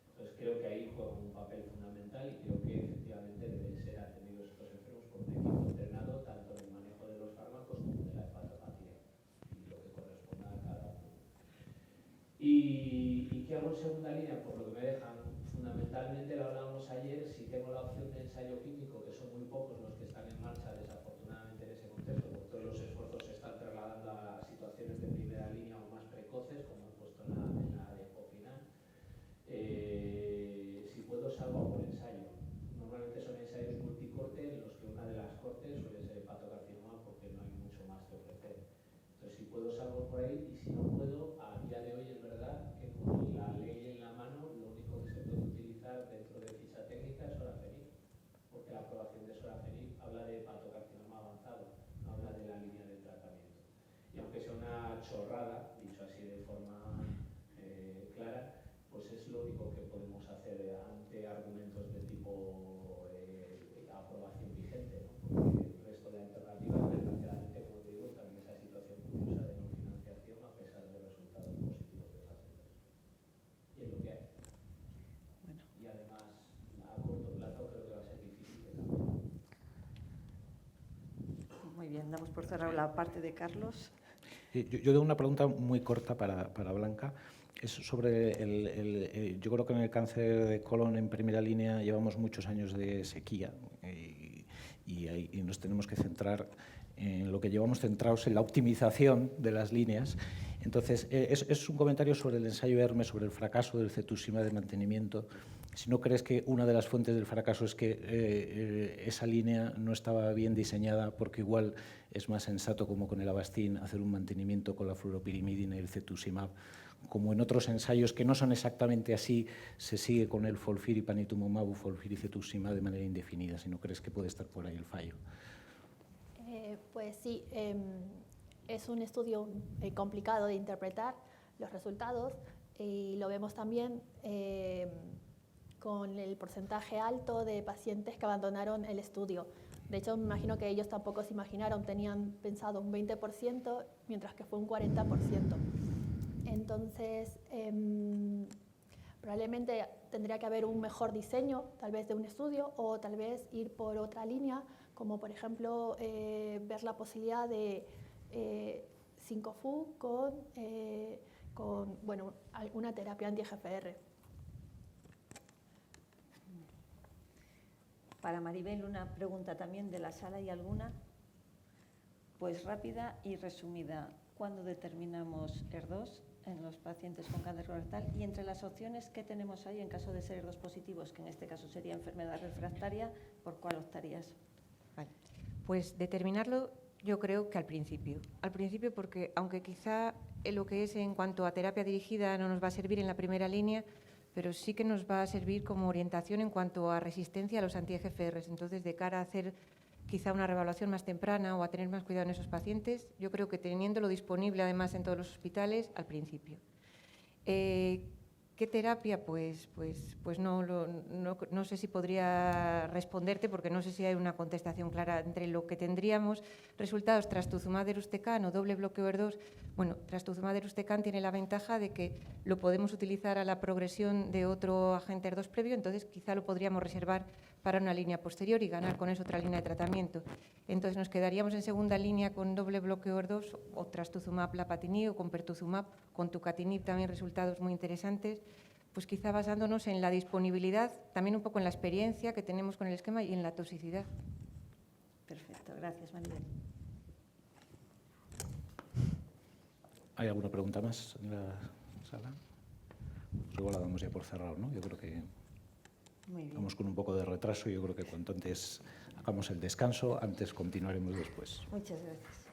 Entonces creo que ahí juega un papel fundamental y creo que efectivamente deben ser atendidos estos enfermos por un equipo entrenado tanto en el manejo de los fármacos como de la hepatopatía y lo que corresponda a cada uno. ¿Y qué hago en segunda línea? Por lo que me dejan fundamentalmente Fundamentalmente, lo hablábamos ayer, si tengo la opción de ensayo químico, que son muy pocos los que están en marcha desafortunadamente en ese contexto, porque todos los esfuerzos se están trasladando a situaciones de primera línea o más precoces, como he puesto en la diapo final. Si puedo, salgo por ensayo. Normalmente son ensayos multicorte en los que una de las cortes suele ser hepatocarcinoma porque no hay mucho más que ofrecer. Entonces, si puedo, salgo por ahí, y si no puedo, a día de hoy es verdad que con la ley en la mano, lo único que se puede utilizar dentro de ficha técnica es sorafenib, porque la aprobación de sorafenib habla de hepatocarcinoma avanzado, no habla de la línea de tratamiento. Y aunque sea una chorrada, dicho así de forma clara, pues es lo único que podemos hacer ante argumentos de tipo aprobación vigente, ¿no? Porque el resto de alternativas, desgraciadamente, como te digo, también esa situación curiosa de no financiación a pesar de resultados positivos de fase 3. Y es lo que hay. Bueno. Y además, a corto plazo creo que va a ser difícil que cambie. Muy bien, damos por cerrado la parte de Carlos. Yo tengo una pregunta muy corta para Blanca. Es sobre yo creo que en el cáncer de colon en primera línea llevamos muchos años de sequía y nos tenemos que centrar en lo que llevamos centrados en la optimización de las líneas. Entonces, es un comentario sobre el ensayo Hermes, sobre el fracaso del cetuximab de mantenimiento. Si no crees que una de las fuentes del fracaso es que esa línea no estaba bien diseñada, porque igual es más sensato, como con el Avastin, hacer un mantenimiento con la fluoropirimidina y el cetuximab, como en otros ensayos que no son exactamente así, se sigue con el FOLFIRI panitumumab o FOLFIRI cetuximab de manera indefinida, si no crees que puede estar por ahí el fallo. Pues sí, es un estudio complicado de interpretar los resultados, y lo vemos también con el porcentaje alto de pacientes que abandonaron el estudio. De hecho, me imagino que ellos tampoco se imaginaron, tenían pensado un 20%, mientras que fue un 40%. Entonces, probablemente tendría que haber un mejor diseño, tal vez de un estudio, o tal vez ir por otra línea, como por ejemplo ver la posibilidad de 5-FU con bueno, alguna terapia anti-EGFR. Para Maribel, una pregunta también de la sala, ¿y alguna? Pues rápida y resumida. ¿Cuándo determinamos ER2 en los pacientes con cáncer colorectal? Y entre las opciones que tenemos ahí, en caso de ser ER2 positivos, que en este caso sería enfermedad refractaria, ¿por cuál optarías? Vale. Pues determinarlo yo creo que al principio. Al principio porque, aunque quizá lo que es en cuanto a terapia dirigida no nos va a servir en la primera línea, pero sí que nos va a servir como orientación en cuanto a resistencia a los anti-EGFRs. Entonces, de cara a hacer quizá una reevaluación más temprana o a tener más cuidado en esos pacientes, yo creo que teniéndolo disponible además en todos los hospitales, al principio. ¿Qué terapia? Pues no sé si podría responderte, porque no sé si hay una contestación clara entre lo que tendríamos resultados trastuzumab deruxtecan o doble bloqueo ER2. Bueno, trastuzumab deruxtecan tiene la ventaja de que lo podemos utilizar a la progresión de otro agente ER2 previo, entonces quizá lo podríamos reservar para una línea posterior y ganar con eso otra línea de tratamiento. Entonces nos quedaríamos en segunda línea con doble bloqueo ER2 o trastuzumab lapatinib o con pertuzumab, con tucatinib también resultados muy interesantes, pues quizá basándonos en la disponibilidad, también un poco en la experiencia que tenemos con el esquema y en la toxicidad. Perfecto, gracias, Maribel. ¿Hay alguna pregunta más en la sala? Luego la damos ya por cerrado, ¿no? Yo creo que Muy bien. vamos con un poco de retraso. Yo creo que cuanto antes hagamos el descanso, antes continuaremos después. Muchas gracias.